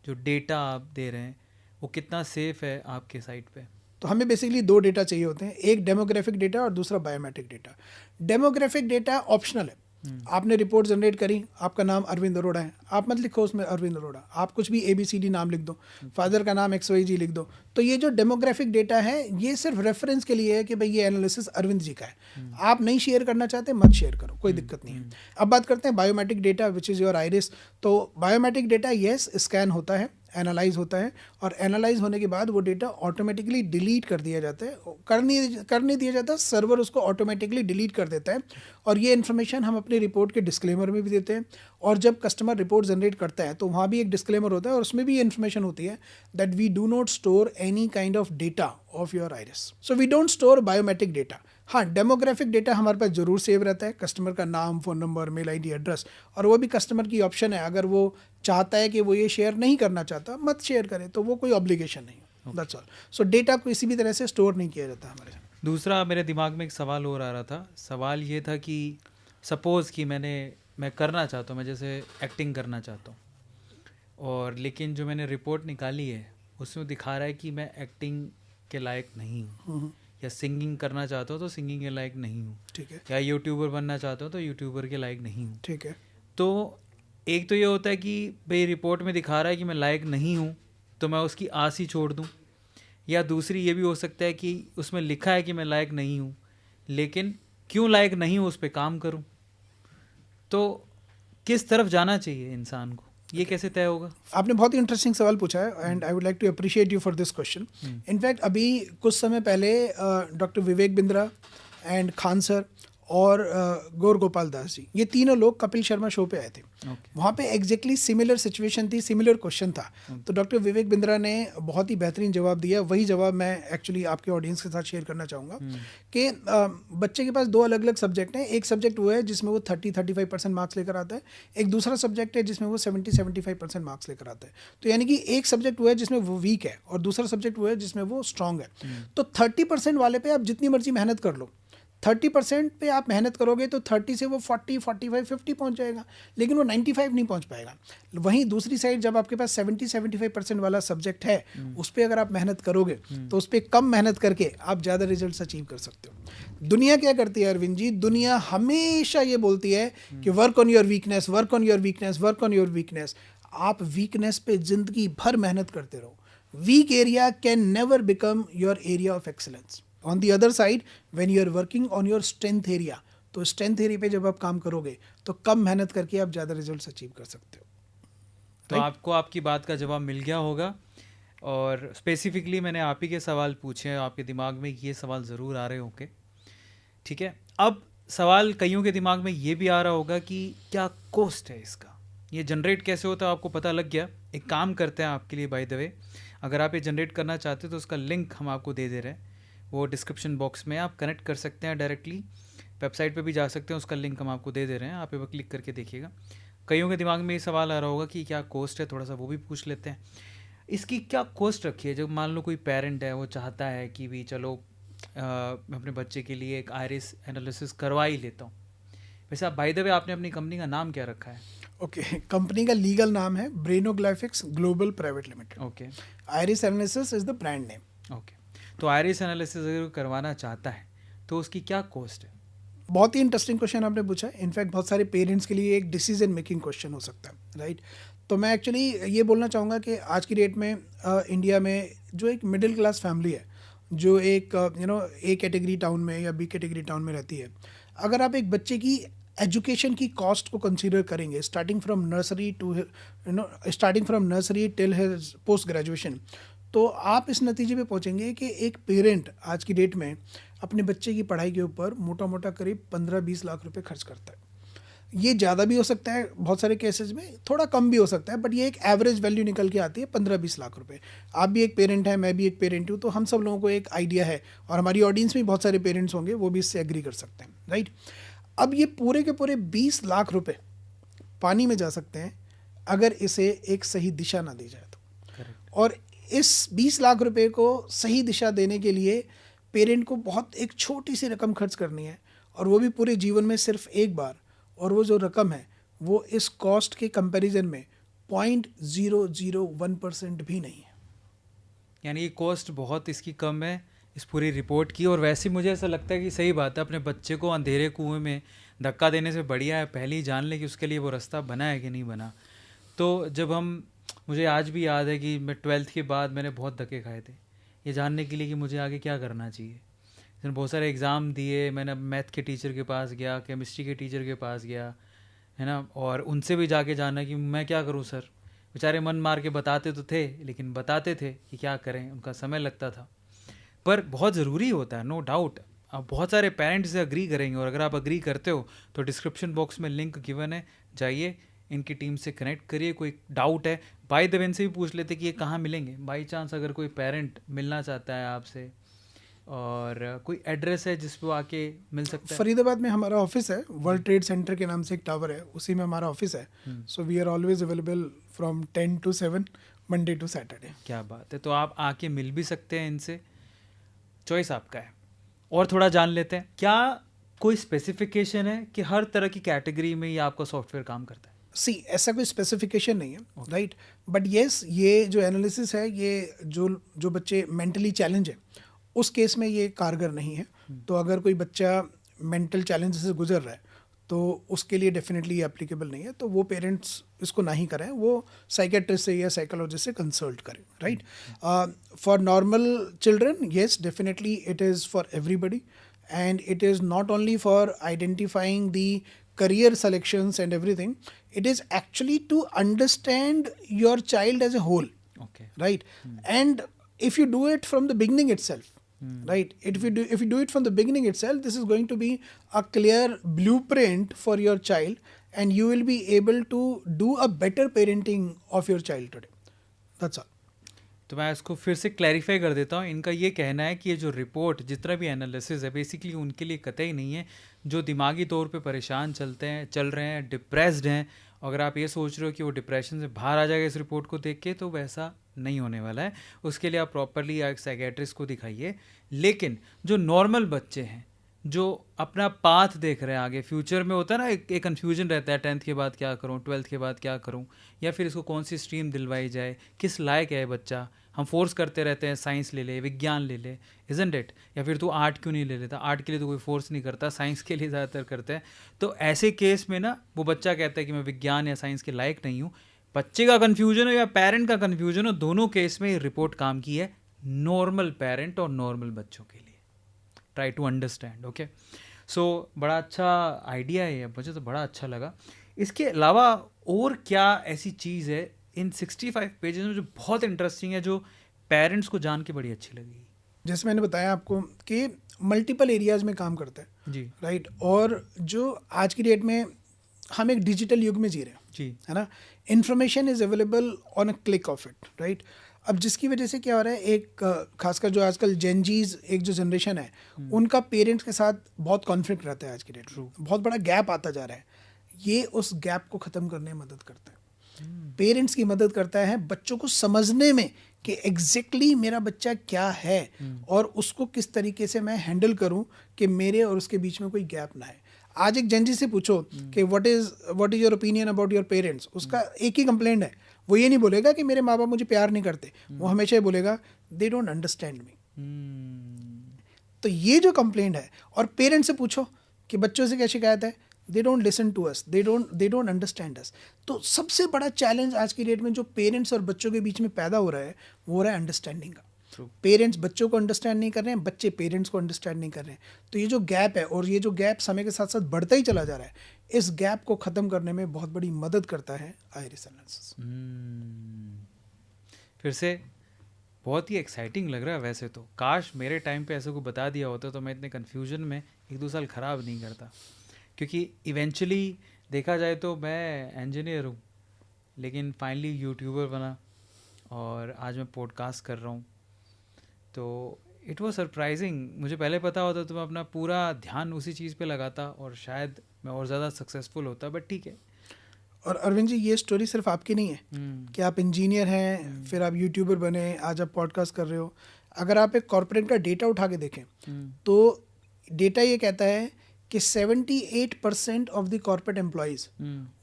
A: जो डेटा आप दे रहे हैं वो कितना सेफ है आपके साइट पे?
B: तो हमें बेसिकली 2 डेटा चाहिए होते हैं, एक डेमोग्राफिक डेटा और दूसरा biometric data. Demographic data optional है। आपने रिपोर्ट जनरेट करी, आपका नाम अरविंद अरोड़ा है, आप मत लिखो उसमें अरविंद अरोड़ा, आप कुछ भी ABCD नाम लिख दो, फादर का नाम XYZ लिख दो। तो ये जो डेमोग्राफिक डेटा है ये सिर्फ रेफरेंस के लिए है कि भाई ये एनालिसिस अरविंद जी का है। आप नहीं शेयर करना चाहते मत शेयर करो, कोई दिक्कत नहीं है। अब बात करते हैं biometric data which is your iris. तो बायोमेट्रिक डेटा येस स्कैन होता है, एनालाइज होता है, और एनालाइज होने के बाद वो डेटा ऑटोमेटिकली डिलीट कर दिया जाता है। कर नहीं दिया जाता, सर्वर उसको ऑटोमेटिकली डिलीट कर देता है। और ये इन्फॉर्मेशन हम अपनी रिपोर्ट के डिस्क्लेमर में भी देते हैं। और जब कस्टमर रिपोर्ट जनरेट करता है तो वहाँ भी एक डिस्क्लेमर होता है और उसमें भी ये इन्फॉर्मेशन होती है that we do not store any kind of data of your iris. So we don't store biometric data. हाँ, डेमोग्राफिक डेटा हमारे पास ज़रूर सेव रहता है, कस्टमर का नाम, phone number, mail ID, address, और वो भी कस्टमर की ऑप्शन है। अगर वो चाहता है कि वो ये शेयर नहीं करना चाहता, मत शेयर करे, तो वो कोई ऑब्लिगेशन नहीं है। That's all. सो डेटा किसी भी तरह से स्टोर नहीं किया जाता हमारे साथ।
A: दूसरा मेरे दिमाग में एक सवाल और आ रहा था। सवाल ये था कि सपोज़ कि मैं करना चाहता हूँ, मैं जैसे एक्टिंग करना चाहता हूँ, और लेकिन जो मैंने रिपोर्ट निकाली है उसमें दिखा रहा है कि मैं एक्टिंग के लायक नहीं हूँ, या सिंगिंग करना चाहता हूँ तो सिंगिंग के लायक नहीं हूँ,
B: ठीक है,
A: या यूट्यूबर बनना चाहता हूँ तो यूट्यूबर के लायक नहीं हूँ,
B: ठीक है।
A: तो एक तो ये होता है कि भाई रिपोर्ट में दिखा रहा है कि मैं लायक नहीं हूँ तो मैं उसकी आस ही छोड़ दूँ, या दूसरी ये भी हो सकता है कि उसमें लिखा है कि मैं लायक नहीं हूँ लेकिन क्यों लायक नहीं हूँ उस पर काम करूँ। तो किस तरफ जाना चाहिए इंसान को, ये कैसे तय होगा?
B: आपने बहुत ही इंटरेस्टिंग सवाल पूछा है and I would like to appreciate you for this question. In fact अभी कुछ समय पहले doctor Vivek Bindra and Khan sir और गौर गोपाल दास जी, ये तीनों लोग कपिल शर्मा शो पे आए थे। वहाँ पे एग्जैक्टली सिमिलर सिचुएशन थी, सिमिलर क्वेश्चन था। तो डॉक्टर विवेक बिंद्रा ने बहुत ही बेहतरीन जवाब दिया। वही जवाब मैं एक्चुअली आपके ऑडियंस के साथ शेयर करना चाहूँगा कि बच्चे के पास दो अलग अलग सब्जेक्ट हैं। एक सब्जेक्ट वो है जिसमें वो 30-35% मार्क्स लेकर आता है, एक दूसरा सब्जेक्ट है जिसमें वो 70-75% मार्क्स लेकर आता है। तो यानी कि एक सब्जेक्ट वो है जिसमें वो वीक है और दूसरा सब्जेक्ट वो है जिसमें वो स्ट्रांग है। तो 30% वाले पे आप जितनी मर्जी मेहनत कर लो, 30% पे आप मेहनत करोगे तो 30 से वो 40, 45, 50 पहुंच जाएगा, लेकिन वो 95 नहीं पहुंच पाएगा। वहीं दूसरी साइड जब आपके पास 70-75% वाला सब्जेक्ट है, उस पर अगर आप मेहनत करोगे तो उस पर कम मेहनत करके आप ज़्यादा रिजल्ट अचीव कर सकते हो। दुनिया क्या करती है अरविंद जी? दुनिया हमेशा ये बोलती है कि work on your weakness, work on your weakness, work on your weakness. आप वीकनेस पे जिंदगी भर मेहनत करते रहो। Week area can never become your area of excellence. On the other side when you are working on your strength area, तो strength area पे जब आप काम करोगे तो कम मेहनत करके आप ज़्यादा रिजल्ट्स अचीव कर सकते हो।
A: तो आपको आपकी बात का जवाब मिल गया होगा। और स्पेसिफिकली मैंने आप ही के सवाल पूछे हैं, आपके दिमाग में ये सवाल ज़रूर आ रहे होंगे, ठीक है। अब सवाल कईयों के दिमाग में ये भी आ रहा होगा कि क्या कॉस्ट है इसका, ये जनरेट कैसे होता है, आपको पता लग गया। एक काम करते हैं आपके लिए, बाय द वे, अगर आप ये जनरेट करना चाहते हो तो उसका लिंक हम आपको दे दे रहे हैं, वो डिस्क्रिप्शन बॉक्स में आप कनेक्ट कर सकते हैं, डायरेक्टली वेबसाइट पे भी जा सकते हैं, उसका लिंक हम आपको दे दे रहे हैं, आप पे क्लिक करके देखिएगा। कईयों के दिमाग में ये सवाल आ रहा होगा कि क्या कॉस्ट है, थोड़ा सा वो भी पूछ लेते हैं। इसकी क्या कॉस्ट रखी है? जब मान लो कोई पेरेंट है, वो चाहता है कि भी चलो मैं अपने बच्चे के लिए एक आयरिस एनालिसिस करवा ही लेता हूँ। वैसे आप बाय द वे आपने अपनी कंपनी का नाम क्या रखा है?
B: ओके, कंपनी का लीगल नाम है Brainographics global private limited.
A: Okay,
B: iris analysis is the brand name.
A: Okay. तो आयरिस एनालिसिस अगर करवाना चाहता है तो उसकी क्या कॉस्ट है?
B: बहुत ही इंटरेस्टिंग क्वेश्चन आपने पूछा है। इनफैक्ट बहुत सारे पेरेंट्स के लिए एक डिसीजन मेकिंग क्वेश्चन हो सकता है, राइट। तो मैं एक्चुअली ये बोलना चाहूँगा कि आज की डेट में इंडिया में जो एक मिडिल क्लास फैमिली है, जो एक ए कैटेगरी टाउन में या बी कैटेगरी टाउन में रहती है, अगर आप एक बच्चे की एजुकेशन की कॉस्ट को कंसीडर करेंगे, starting from nursery till his post graduation, तो आप इस नतीजे पे पहुंचेंगे कि एक पेरेंट आज की डेट में अपने बच्चे की पढ़ाई के ऊपर मोटा मोटा करीब 15-20 लाख रुपए खर्च करता है। ये ज़्यादा भी हो सकता है, बहुत सारे केसेस में थोड़ा कम भी हो सकता है, बट ये एक एवरेज वैल्यू निकल के आती है 15-20 लाख रुपए। आप भी एक पेरेंट हैं, मैं भी एक पेरेंट हूँ, तो हम सब लोगों को एक आइडिया है, और हमारी ऑडियंस में बहुत सारे पेरेंट्स होंगे, वो भी इससे एग्री कर सकते हैं, राइट। अब ये पूरे के पूरे 20 लाख रुपए पानी में जा सकते हैं अगर इसे एक सही दिशा ना दी जाए तो। और इस 20 लाख रुपए को सही दिशा देने के लिए पेरेंट को बहुत एक छोटी सी रकम खर्च करनी है, और वो भी पूरे जीवन में सिर्फ एक बार, और वो जो रकम है वो इस कॉस्ट के कंपैरिजन में 0.001% भी नहीं है।
A: यानी ये कॉस्ट बहुत इसकी कम है इस पूरी रिपोर्ट की। और वैसे मुझे ऐसा लगता है कि सही बात है, अपने बच्चे को अंधेरे कुएं में धक्का देने से बढ़िया है पहले ही जान ले कि उसके लिए वो रास्ता बना है कि नहीं बना। तो जब मुझे आज भी याद है कि मैं 12th के बाद मैंने बहुत धक्के खाए थे ये जानने के लिए कि मुझे आगे क्या करना चाहिए। मैंने बहुत सारे एग्ज़ाम दिए, मैंने मैथ के टीचर के पास गया, केमिस्ट्री के टीचर के पास गया, है ना, और उनसे भी जाके जाना कि मैं क्या करूं सर। बेचारे मन मार के बताते तो थे, लेकिन बताते थे कि क्या करें, उनका समय लगता था। पर बहुत ज़रूरी होता है, नो डाउट। अब बहुत सारे पेरेंट्स से अग्री करेंगे, और अगर आप अग्री करते हो तो डिस्क्रिप्शन बॉक्स में लिंक गिवन है, जाइए इनकी टीम से कनेक्ट करिए। कोई डाउट है बाय द वे इनसे भी पूछ लेते कि ये कहाँ मिलेंगे, बाई चांस अगर कोई पेरेंट मिलना चाहता है आपसे, और कोई एड्रेस है जिस पे आके मिल सकता है?
B: फरीदाबाद में हमारा ऑफिस है, वर्ल्ड ट्रेड सेंटर के नाम से एक टावर है, उसी में हमारा ऑफिस है। So we are always available from 10 to 7 Monday to Saturday.
A: क्या बात है, तो आप आके मिल भी सकते हैं इनसे, चॉइस आपका है। और थोड़ा जान लेते हैं, क्या कोई स्पेसिफिकेशन है कि हर तरह की कैटेगरी में ये आपका सॉफ्टवेयर काम करता है?
B: ऐसा कोई स्पेसिफिकेशन नहीं है, राइट, बट येस, ये जो एनालिसिस है, ये जो बच्चे मेंटली चैलेंज है उस केस में ये कारगर नहीं है। तो अगर कोई बच्चा मेंटल चैलेंज से गुजर रहा है तो उसके लिए डेफिनेटली ये एप्लीकेबल नहीं है, तो वो पेरेंट्स इसको ना ही करें, वो साइकेट्रिस्ट से या साइकोलॉजिस्ट से कंसल्ट करें, right. For normal children, yes, definitely it is for everybody, and it is not only for identifying the career selections and everything. It is actually to understand your child as a whole,
A: Okay.
B: right? And if you do it from the beginning itself, right? If you do it from the beginning itself, this is going to be a clear blueprint for your child, and you will be able to do a better parenting of your child today. That's all.
A: तो मैं इसको फिर से clarify कर देता हूँ. इनका ये कहना है कि ये जो रिपोर्ट जितना भी एनालिसिस है बेसिकली उनके लिए कतई नहीं है. जो दिमागी तौर पे परेशान चल रहे हैं, डिप्रेस्ड हैं, अगर आप ये सोच रहे हो कि वो डिप्रेशन से बाहर आ जाएगा इस रिपोर्ट को देख के, तो वैसा नहीं होने वाला है. उसके लिए आप प्रॉपरली एक साइकेट्रिस्ट को दिखाइए. लेकिन जो नॉर्मल बच्चे हैं जो अपना पाथ देख रहे हैं आगे फ्यूचर में, होता है ना एक कन्फ्यूजन रहता है 10th के बाद क्या करूं, 12th के बाद क्या करूं, या फिर इसको कौन सी स्ट्रीम दिलवाई जाए, किस लायक है बच्चा. हम फोर्स करते रहते हैं साइंस ले ले, विज्ञान ले ले, इजंट इट, या फिर तू आर्ट क्यों नहीं ले लेता. आर्ट के लिए तो कोई फोर्स नहीं करता, साइंस के लिए ज़्यादातर करते हैं. तो ऐसे केस में ना वो बच्चा कहता है कि मैं विज्ञान या साइंस के लायक नहीं हूँ. बच्चे का कन्फ्यूजन हो या पेरेंट का कन्फ्यूजन हो, दोनों केस में रिपोर्ट काम की है नॉर्मल पेरेंट और नॉर्मल बच्चों के लिए. Try to understand. Okay, so बड़ा अच्छा आइडिया है, मुझे तो बड़ा अच्छा लगा. इसके अलावा और क्या ऐसी चीज़ है इन 65 पेजेस में जो बहुत इंटरेस्टिंग है, जो पेरेंट्स को जान के बड़ी अच्छी लगी?
B: जैसे मैंने बताया आपको कि मल्टीपल एरियाज में काम करता है
A: जी,
B: राइट. और जो आज की डेट में हम एक डिजिटल युग में जी रहे हैं
A: जी,
B: है ना. Information is available on a click of it right. अब जिसकी वजह से क्या हो रहा है, एक खासकर जो आजकल जेनजीज एक जो जनरेशन है, उनका पेरेंट्स के साथ बहुत कॉन्फ्लिक्ट रहता है आज की डेट में. बहुत बड़ा गैप आता जा रहा है. ये उस गैप को ख़त्म करने में मदद करता है. पेरेंट्स की मदद करता है बच्चों को समझने में कि एग्जैक्टली मेरा बच्चा क्या है और उसको किस तरीके से मैं हैंडल करूं कि मेरे और उसके बीच में कोई गैप ना है. आज एक जनजी से पूछो कि what is your opinion about your parents, उसका एक ही कंप्लेंट है. वो ये नहीं बोलेगा कि मेरे माँ बाप मुझे प्यार नहीं करते, वो हमेशा ये बोलेगा दे डोंट अंडरस्टैंड मी. तो ये जो कंप्लेंट है, और पेरेंट्स से पूछो कि बच्चों से क्या शिकायत है, they don't listen to us, they don't understand us. तो सबसे बड़ा चैलेंज आज की डेट में जो पेरेंट्स और बच्चों के बीच में पैदा हो रहा है, वो हो रहा है अंडरस्टैंडिंग का. पेरेंट्स बच्चों को अंडरस्टैंड नहीं कर रहे हैं, बच्चे पेरेंट्स को अंडरस्टैंड नहीं कर रहे हैं. तो ये जो गैप है, और ये जो गैप समय के साथ साथ बढ़ता ही चला जा रहा है, इस गैप को ख़त्म करने में बहुत बड़ी मदद करता है आइरिस एनालिसिस.
A: फिर से बहुत ही एक्साइटिंग लग रहा है. वैसे तो काश मेरे टाइम पे ऐसे को बता दिया होता तो मैं इतने कन्फ्यूजन में 1-2 साल ख़राब नहीं करता. क्योंकि इवेंचुअली देखा जाए तो मैं इंजीनियर हूँ, लेकिन फाइनली यूट्यूबर बना और आज मैं पॉडकास्ट कर रहा हूँ. तो इट वॉज सरप्राइजिंग. मुझे पहले पता होता तो मैं अपना पूरा ध्यान उसी चीज़ पे लगाता और शायद मैं और ज़्यादा सक्सेसफुल होता. बट ठीक है.
B: और अरविंद जी, ये स्टोरी सिर्फ आपकी नहीं है कि आप इंजीनियर हैं, फिर आप यूट्यूबर बने, आज आप पॉडकास्ट कर रहे हो. अगर आप एक कॉर्पोरेट का डेटा उठा के देखें तो डेटा ये कहता है कि 78% ऑफ द कॉर्पोरेट एम्प्लॉयज़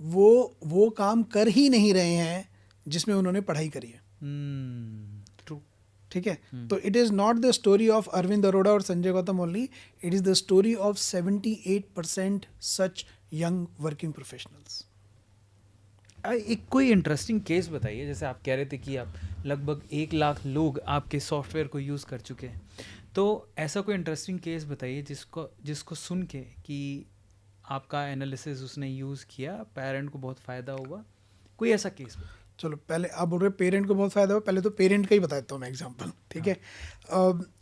B: वो काम कर ही नहीं रहे हैं जिसमें उन्होंने पढ़ाई करी है. ठीक है. तो it is not the story of Arvind Arora और Sanjay Gautam only, it is the story of 78% such young working professionals.
A: एक कोई इंटरेस्टिंग केस बताइए. जैसे आप कह रहे थे कि आप लगभग 1 लाख लोग आपके सॉफ्टवेयर को यूज़ कर चुके हैं, तो ऐसा कोई इंटरेस्टिंग केस बताइए जिसको सुन के कि आपका एनालिसिस उसने यूज़ किया, पेरेंट को बहुत फ़ायदा हुआ. कोई ऐसा केस?
B: चलो, पहले आप बोल रहे पेरेंट को बहुत फ़ायदा हुआ, पहले तो पेरेंट का ही बताता हूँ मैं एग्जांपल. ठीक है.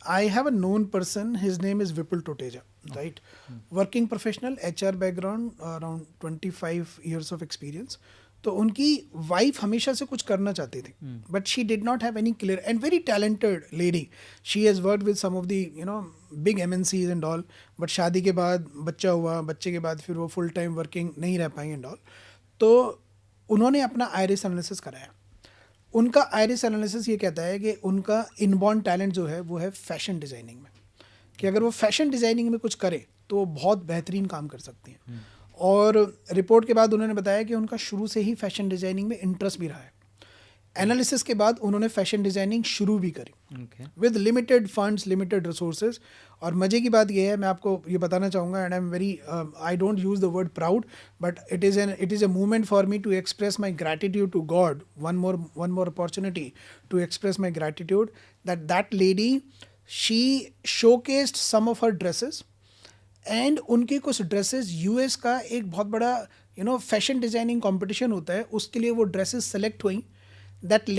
B: I have a known person, his name is Vipul Toteja, right. Working professional, HR background, around 25 years of experience. तो उनकी वाइफ हमेशा से कुछ करना चाहती थी, but she did not have any clear, and very talented lady. She has worked with some of the big MNCs and all. But शादी के बाद बच्चा हुआ, बच्चे के बाद फिर वो फुल टाइम वर्किंग नहीं रह पाई एंड ऑल. तो उन्होंने अपना आइरिस एनालिसिस कराया. उनका आइरिस एनालिसिस ये कहता है कि उनका इनबॉर्न टैलेंट जो है वो है फैशन डिज़ाइनिंग में, कि अगर वो फैशन डिज़ाइनिंग में कुछ करे तो वो बहुत बेहतरीन काम कर सकती हैं. और रिपोर्ट के बाद उन्होंने बताया कि उनका शुरू से ही फैशन डिज़ाइनिंग में इंटरेस्ट भी रहा है. एनालिसिस के बाद उन्होंने फैशन डिज़ाइनिंग शुरू भी करी with limited funds, limited resources. और मज़े की बात यह है, मैं आपको ये बताना चाहूँगा, and I am very, I don't use the word proud, but it is a movement for me to express my gratitude to God. One more opportunity to express my gratitude that lady, she showcased some of her dresses, and उनके कुछ dresses US का एक बहुत बड़ा fashion designing competition होता है, उसके लिए वो ड्रेसेस सेलेक्ट हुई. दैट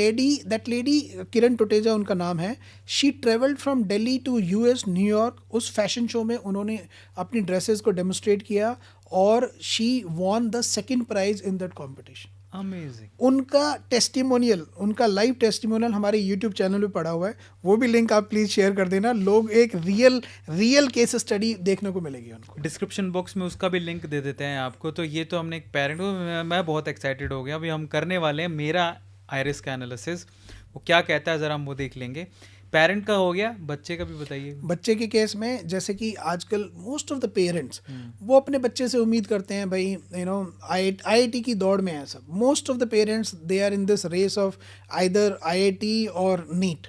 B: लेडी किरण टोटेजा उनका नाम है. She travelled from Delhi to US, New York. उस फैशन शो में उन्होंने अपनी ड्रेसेस को डेमोस्ट्रेट किया और she won the second prize in that competition.
A: Amazing.
B: उनका टेस्टिमोनियल, उनका लाइव टेस्टिमोनियल हमारे यूट्यूब चैनल पे पड़ा हुआ है. वो भी लिंक आप प्लीज़ शेयर कर देना. लोग एक रियल केस स्टडी देखने को मिलेगी उनको.
A: डिस्क्रिप्शन बॉक्स में उसका भी लिंक दे देते हैं आपको. तो ये तो हमने एक पेरेंट को, मैं बहुत एक्साइटेड हो गया. अभी हम करने वाले हैं मेरा आइरिस का एनालिसिस. वो क्या कहता है ज़रा हम वो देख लेंगे. पेरेंट का हो गया, बच्चे का भी बताइए.
B: बच्चे के केस में जैसे कि आजकल मोस्ट ऑफ द पेरेंट्स वो अपने बच्चे से उम्मीद करते हैं भाई IIT की दौड़ में है सब. Most of the parents they are in this race of either IIT और नीट.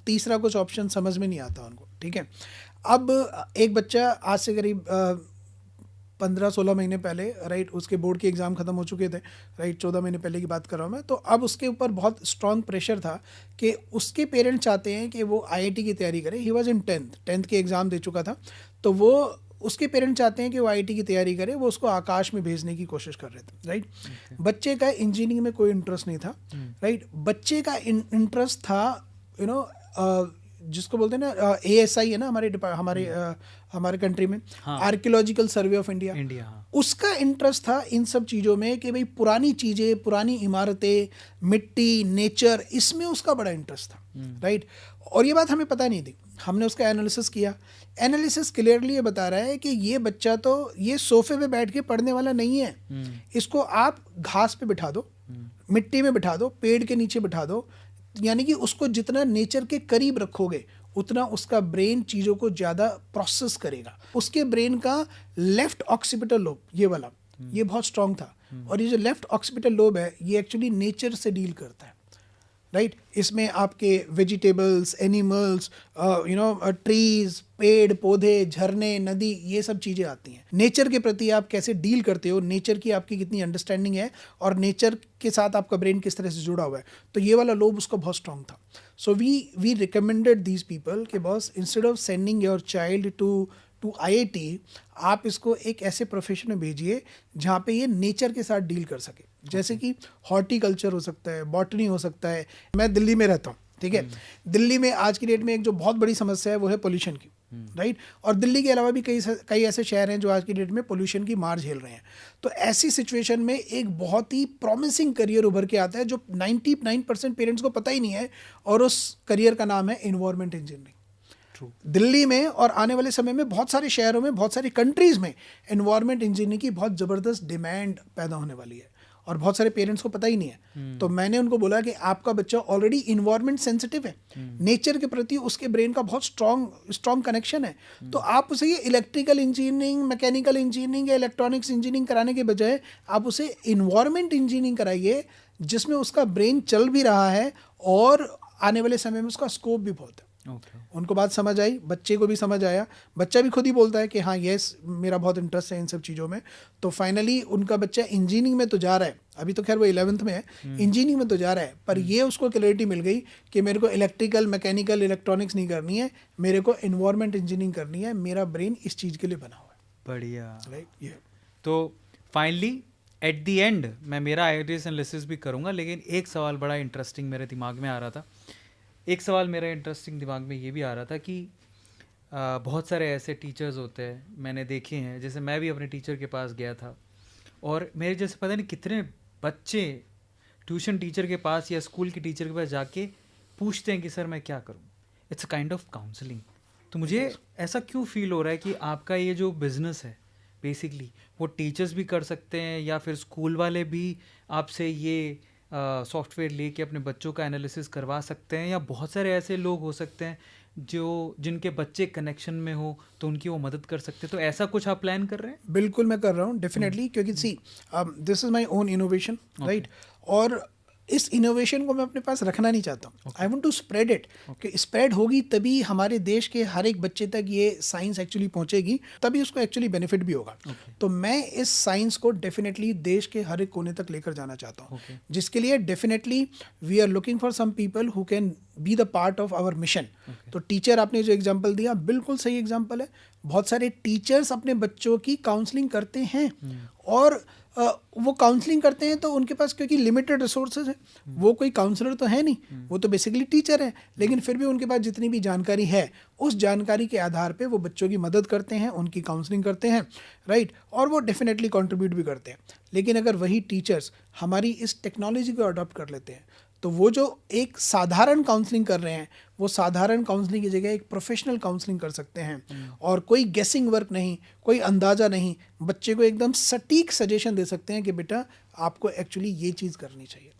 B: तीसरा कुछ ऑप्शन समझ में नहीं आता उनको. ठीक है. अब एक बच्चा आज से करीब 15-16 महीने पहले, राइट, उसके बोर्ड के एग्ज़ाम ख़त्म हो चुके थे, राइट, 14 महीने पहले की बात कर रहा हूँ मैं. तो अब उसके ऊपर बहुत स्ट्रॉन्ग प्रेशर था कि उसके पेरेंट्स चाहते हैं कि वो IIT की तैयारी करे. ही वॉज इन 10th के एग्ज़ाम दे चुका था. तो वो उसके पेरेंट्स चाहते हैं कि वो IIT की तैयारी करे. वो उसको आकाश में भेजने की कोशिश कर रहे थे, राइट. बच्चे का इंजीनियरिंग में कोई इंटरेस्ट नहीं था, राइट. बच्चे का इंटरेस्ट था जिसको बोलते हैं ना ASI है ना हमारे कंट्री में, आर्कियोलॉजिकल सर्वे ऑफ इंडिया. उसका इंटरेस्ट था इन सब चीज़ों में कि भाई पुरानी चीज़ें, पुरानी इमारतें, मिट्टी, नेचर, इसमें उसका बड़ा इंटरेस्ट था, राइट. और ये बात हमें पता नहीं थी. हमने उसका एनालिसिस किया. एनालिसिस क्लियरली ये बता रहा है कि ये बच्चा तो ये सोफे पे बैठ के पढ़ने वाला नहीं है. इसको आप घास पे बिठा दो, मिट्टी में बिठा दो, पेड़ के नीचे बिठा दो. यानी कि उसको जितना नेचर के करीब रखोगे उतना उसका ब्रेन चीज़ों को ज़्यादा प्रोसेस करेगा. उसके ब्रेन का लेफ्ट ऑक्सीपिटल लोब, ये वाला, ये बहुत स्ट्रांग था. और ये जो लेफ्ट ऑक्सीपिटल लोब है ये एक्चुअली नेचर से डील करता है, राइट. इसमें आपके वेजिटेबल्स, एनिमल्स, ट्रीज, पेड़ पौधे, झरने, नदी, ये सब चीज़ें आती हैं. नेचर के प्रति आप कैसे डील करते हो, नेचर की आपकी कितनी अंडरस्टैंडिंग है और नेचर के साथ आपका ब्रेन किस तरह से जुड़ा हुआ है. तो ये वाला लोब उसका बहुत स्ट्रांग था. So we recommended these people कि boss, instead of sending your child to IIT, आप इसको एक ऐसे प्रोफेशन में भेजिए जहाँ पे ये नेचर के साथ डील कर सके. जैसे कि हॉर्टिकल्चर हो सकता है, बॉटनी हो सकता है. मैं दिल्ली में रहता हूँ, ठीक है. दिल्ली में आज की डेट में एक जो बहुत बड़ी समस्या है वो है पोल्यूशन की, राइट. और दिल्ली के अलावा भी कई ऐसे शहर हैं जो आज की डेट में पोल्यूशन की मार झेल रहे हैं. तो ऐसी सिचुएशन में एक बहुत ही प्रॉमिसिंग करियर उभर के आता है जो 99% पेरेंट्स को पता ही नहीं है. और उस करियर का नाम है एनवायरमेंट इंजीनियरिंग. दिल्ली में और आने वाले समय में बहुत सारे शहरों में, बहुत सारी कंट्रीज़ में एनवायरमेंट इंजीनियरिंग की बहुत ज़बरदस्त डिमांड पैदा होने वाली है और बहुत सारे पेरेंट्स को पता ही नहीं है. तो मैंने उनको बोला कि आपका बच्चा ऑलरेडी इन्वायरमेंट सेंसिटिव है, नेचर के प्रति उसके ब्रेन का बहुत स्ट्रॉन्ग कनेक्शन है. तो आप उसे ये इलेक्ट्रिकल इंजीनियरिंग, मैकेनिकल इंजीनियरिंग या इलेक्ट्रॉनिक्स इंजीनियरिंग कराने के बजाय आप उसे इन्वायरमेंट इंजीनियरिंग कराइए जिसमें उसका ब्रेन चल भी रहा है और आने वाले समय में उसका स्कोप भी बहुत है. उनको बात समझ आई, बच्चे को भी समझ आया. बच्चा भी खुद ही बोलता है कि हाँ यस, मेरा बहुत इंटरेस्ट है इन सब चीज़ों में. तो फाइनली उनका बच्चा इंजीनियरिंग में तो जा रहा है. अभी तो खैर वो 11th में है, इंजीनियरिंग में तो जा रहा है. पर ये उसको क्लैरिटी मिल गई कि मेरे को इलेक्ट्रिकल, मैकेनिकल, इलेक्ट्रॉनिक्स नहीं करनी है, मेरे को एनवायरमेंट इंजीनियरिंग करनी है. मेरा ब्रेन इस चीज़ के लिए बना हुआ है.
A: बढ़िया,
B: राइट. ये
A: तो फाइनली एट द एंड मैं मेरा आइडियाज एनालिसिस भी करूँगा, लेकिन एक सवाल बड़ा इंटरेस्टिंग मेरे दिमाग में आ रहा था. एक सवाल मेरा इंटरेस्टिंग दिमाग में ये भी आ रहा था कि बहुत सारे ऐसे टीचर्स होते हैं, मैंने देखे हैं, जैसे मैं भी अपने टीचर के पास गया था और मेरे जैसे पता नहीं कितने बच्चे ट्यूशन टीचर के पास या स्कूल के टीचर के पास जाके पूछते हैं कि सर मैं क्या करूं. It's a kind of counselling. तो मुझे ऐसा क्यों फील हो रहा है कि आपका ये जो बिज़नेस है बेसिकली वो टीचर्स भी कर सकते हैं या फिर स्कूल वाले भी आपसे ये सॉफ्टवेयर लेके अपने बच्चों का एनालिसिस करवा सकते हैं, या बहुत सारे ऐसे लोग हो सकते हैं जिनके बच्चे कनेक्शन में हो तो उनकी वो मदद कर सकते हैं. तो ऐसा कुछ आप प्लान कर रहे हैं?
B: बिल्कुल मैं कर रहा हूँ, डेफिनेटली. क्योंकि see this is my own innovation, right. और इस इनोवेशन को मैं अपने पास रखना नहीं चाहता हूँ. I want to spread it. कि स्प्रेड होगी तभी हमारे देश के हर एक बच्चे तक ये साइंस एक्चुअली पहुँचेगी, तभी उसको एक्चुअली बेनिफिट भी होगा. तो मैं इस साइंस को डेफिनेटली देश के हर एक कोने तक लेकर जाना चाहता हूँ. जिसके लिए definitely we are looking for some people who can be the part of our mission. तो टीचर आपने जो एग्जाम्पल दिया बिल्कुल सही एग्जाम्पल है. बहुत सारे टीचर्स अपने बच्चों की काउंसलिंग करते हैं और वो काउंसलिंग करते हैं तो उनके पास क्योंकि लिमिटेड रिसोर्सेज है, वो कोई काउंसलर तो है नहीं, वो तो बेसिकली टीचर है, लेकिन फिर भी उनके पास जितनी भी जानकारी है उस जानकारी के आधार पे वो बच्चों की मदद करते हैं, उनकी काउंसलिंग करते हैं, राइट, और वो डेफिनेटली कंट्रीब्यूट भी करते हैं। लेकिन अगर वही टीचर्स हमारी इस टेक्नोलॉजी को अडॉप्ट कर लेते हैं तो वो जो एक साधारण काउंसलिंग कर रहे हैं वो साधारण काउंसलिंग की जगह एक प्रोफेशनल काउंसलिंग कर सकते हैं, और कोई गेसिंग वर्क नहीं, कोई अंदाज़ा नहीं, बच्चे को एकदम सटीक सजेशन दे सकते हैं कि बेटा आपको एक्चुअली ये चीज़ करनी चाहिए।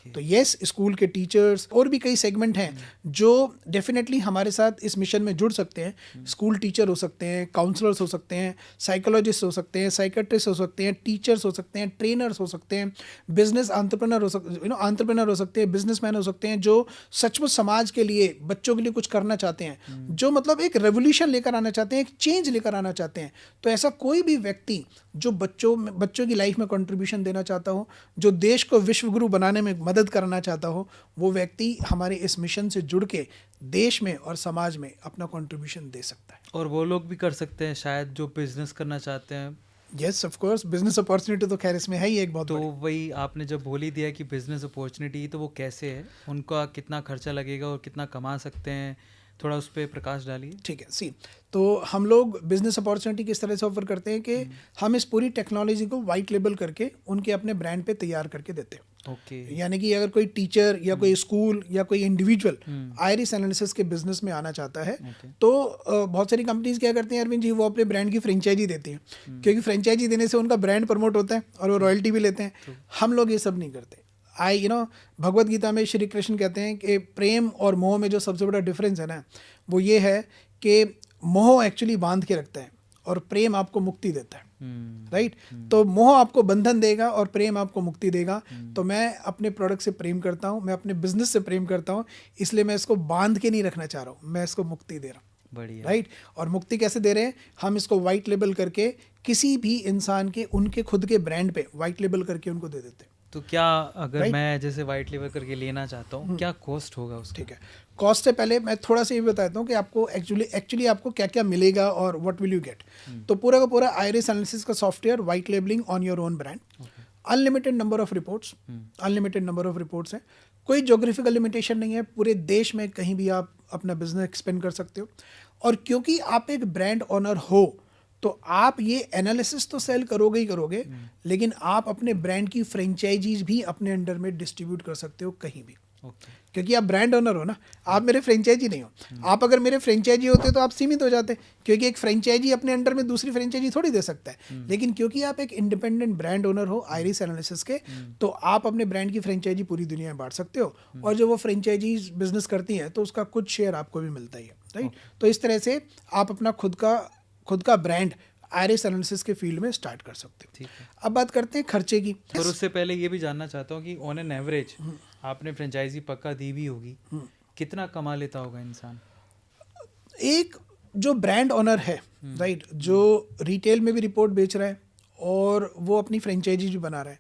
B: तो यस, स्कूल के टीचर्स और भी कई सेगमेंट हैं जो डेफिनेटली हमारे साथ इस मिशन में जुड़ सकते हैं। स्कूल टीचर हो सकते हैं, काउंसलर्स हो सकते हैं, साइकोलॉजिस्ट हो सकते हैं, साइकेट्रिस्ट हो सकते हैं, टीचर्स हो सकते हैं, ट्रेनर्स हो सकते हैं, बिजनेस एंटरप्रेन्योर हो सकते हैं, बिजनेसमैन हो सकते हैं जो सचमुच समाज के लिए, बच्चों के लिए कुछ करना चाहते हैं, जो मतलब एक रेवोल्यूशन लेकर आना चाहते हैं, एक चेंज लेकर आना चाहते हैं। तो ऐसा कोई भी व्यक्ति जो बच्चों की लाइफ में कंट्रीब्यूशन देना चाहता हो, जो देश को विश्वगुरु बनाने में मदद करना चाहता हो, वो व्यक्ति हमारे इस मिशन से जुड़ के देश में और समाज में अपना कंट्रीब्यूशन दे सकता है।
A: और वो लोग भी कर सकते हैं शायद जो बिजनेस करना चाहते हैं।
B: Yes of course, business opportunity तो खैर इसमें है ही एक बहुत
A: तो
B: बड़ी।
A: वही आपने जब बोल ही दिया कि बिजनेस अपॉर्चुनिटी, तो वो कैसे है, उनका कितना खर्चा लगेगा और कितना कमा सकते हैं, थोड़ा उस पर प्रकाश डालिए।
B: ठीक है, सी, तो हम लोग बिजनेस अपॉर्चुनिटी किस तरह से ऑफर करते हैं कि हम इस पूरी टेक्नोलॉजी को वाइट लेबल करके उनके अपने ब्रांड पे तैयार करके देते हैं। यानी कि अगर कोई टीचर या कोई स्कूल या कोई इंडिविजुअल आयरिस एनालिसिस के बिजनेस में आना चाहता है तो बहुत सारी कंपनीज क्या करती हैं अरविंद जी, वो अपने ब्रांड की फ्रेंचाइजी देती हैं, क्योंकि फ्रेंचाइजी देने से उनका ब्रांड प्रमोट होता है और वो रॉयल्टी भी लेते हैं। हम लोग ये सब नहीं करते। भगवत गीता में श्री कृष्ण कहते हैं कि प्रेम और मोह में जो सबसे बड़ा डिफरेंस है ना, वो ये है कि मोह एक्चुअली बांध के रखता है और प्रेम आपको मुक्ति देता है, राइट। तो मोह आपको बंधन देगा और प्रेम आपको मुक्ति देगा। तो मैं अपने प्रोडक्ट से प्रेम करता हूँ, मैं अपने बिजनेस से प्रेम करता हूँ, इसलिए मैं इसको बांध के नहीं रखना चाह रहा हूँ, मैं इसको मुक्ति दे रहा हूँ।
A: बढ़िया,
B: राइट। और मुक्ति कैसे दे रहे हैं? हम इसको वाइट लेबल करके किसी भी इंसान के उनके खुद के ब्रांड पे वाइट लेबल करके उनको दे देते हैं।
A: तो क्या अगर मैं जैसे वाइट लेबल करके लेना चाहता हूँ, क्या कॉस्ट होगा उसका?
B: ठीक है, कॉस्ट से पहले मैं थोड़ा सा ये बताता हूँ कि आपको एक्चुअली आपको क्या क्या मिलेगा और व्हाट विल यू गेट। तो पूरा का पूरा आयरिस एनालिसिस का software, white labelling on your own brand, unlimited number of reports हैं, कोई ज्योग्राफिकल लिमिटेशन नहीं है, पूरे देश में कहीं भी आप अपना बिजनेस एक्सपेंड कर सकते हो। और क्योंकि आप एक ब्रांड ओनर हो तो आप ये एनालिसिस तो सेल करोगे ही करोगे, लेकिन आप अपने ब्रांड की फ्रेंचाइजीज भी अपने अंडर में डिस्ट्रीब्यूट कर सकते हो कहीं भी। क्योंकि आप ब्रांड ओनर हो ना, आप मेरे फ्रेंचाइजी नहीं हो। आप अगर मेरे फ्रेंचाइजी होते तो आप सीमित हो जाते, क्योंकि एक फ्रेंचाइजी अपने अंडर में दूसरी फ्रेंचाइजी थोड़ी दे सकता है। लेकिन क्योंकि आप एक इंडिपेंडेंट ब्रांड ओनर हो आयरिस एनालिसिस के, तो आप अपने ब्रांड की फ्रेंचाइजी पूरी दुनिया में बांट सकते हो, और जो वो फ्रेंचाइजीज बिजनेस करती हैं तो उसका कुछ शेयर आपको भी मिलता ही है, राइट। तो इस तरह से आप अपना खुद का ब्रांड आयरिस एनालिसिस के फील्ड में स्टार्ट कर सकते हो।
A: ठीक है,
B: अब बात करते हैं खर्चे की।
A: और उससे पहले ये भी जानना चाहता हूँ कि ऑन एन एवरेज आपने फ्रेंचाइजी पक्का दी भी होगी, कितना कमा लेता होगा इंसान?
B: एक जो ब्रांड ओनर है, राइट, जो रिटेल में भी रिपोर्ट बेच रहा है और वो अपनी फ्रेंचाइजी भी बना रहा है,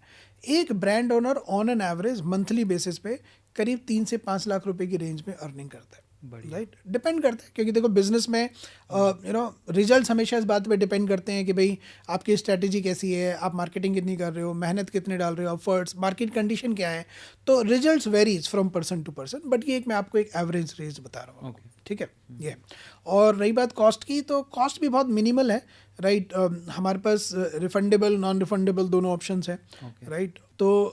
B: एक brand owner on an average monthly basis पे करीब 3 से 5 लाख रुपए की रेंज में अर्निंग करता है, राइट। डिपेंड करता है, क्योंकि देखो बिजनेस में रिजल्ट्स हमेशा इस बात पे डिपेंड करते हैं कि भाई आपकी स्ट्रैटेजी कैसी है, आप मार्केटिंग कितनी कर रहे हो, मेहनत कितने डाल रहे हो, एफर्ट्स, मार्केट कंडीशन क्या है। तो results varies from person to person, but ये मैं आपको एक एवरेज रेंज बता रहा हूँ, ठीक है ये। और रही बात कॉस्ट की, तो कॉस्ट भी बहुत मिनिमल है, राइट। हमारे पास रिफंडेबल, नॉन रिफंडेबल दोनों ऑप्शंस हैं, राइट। तो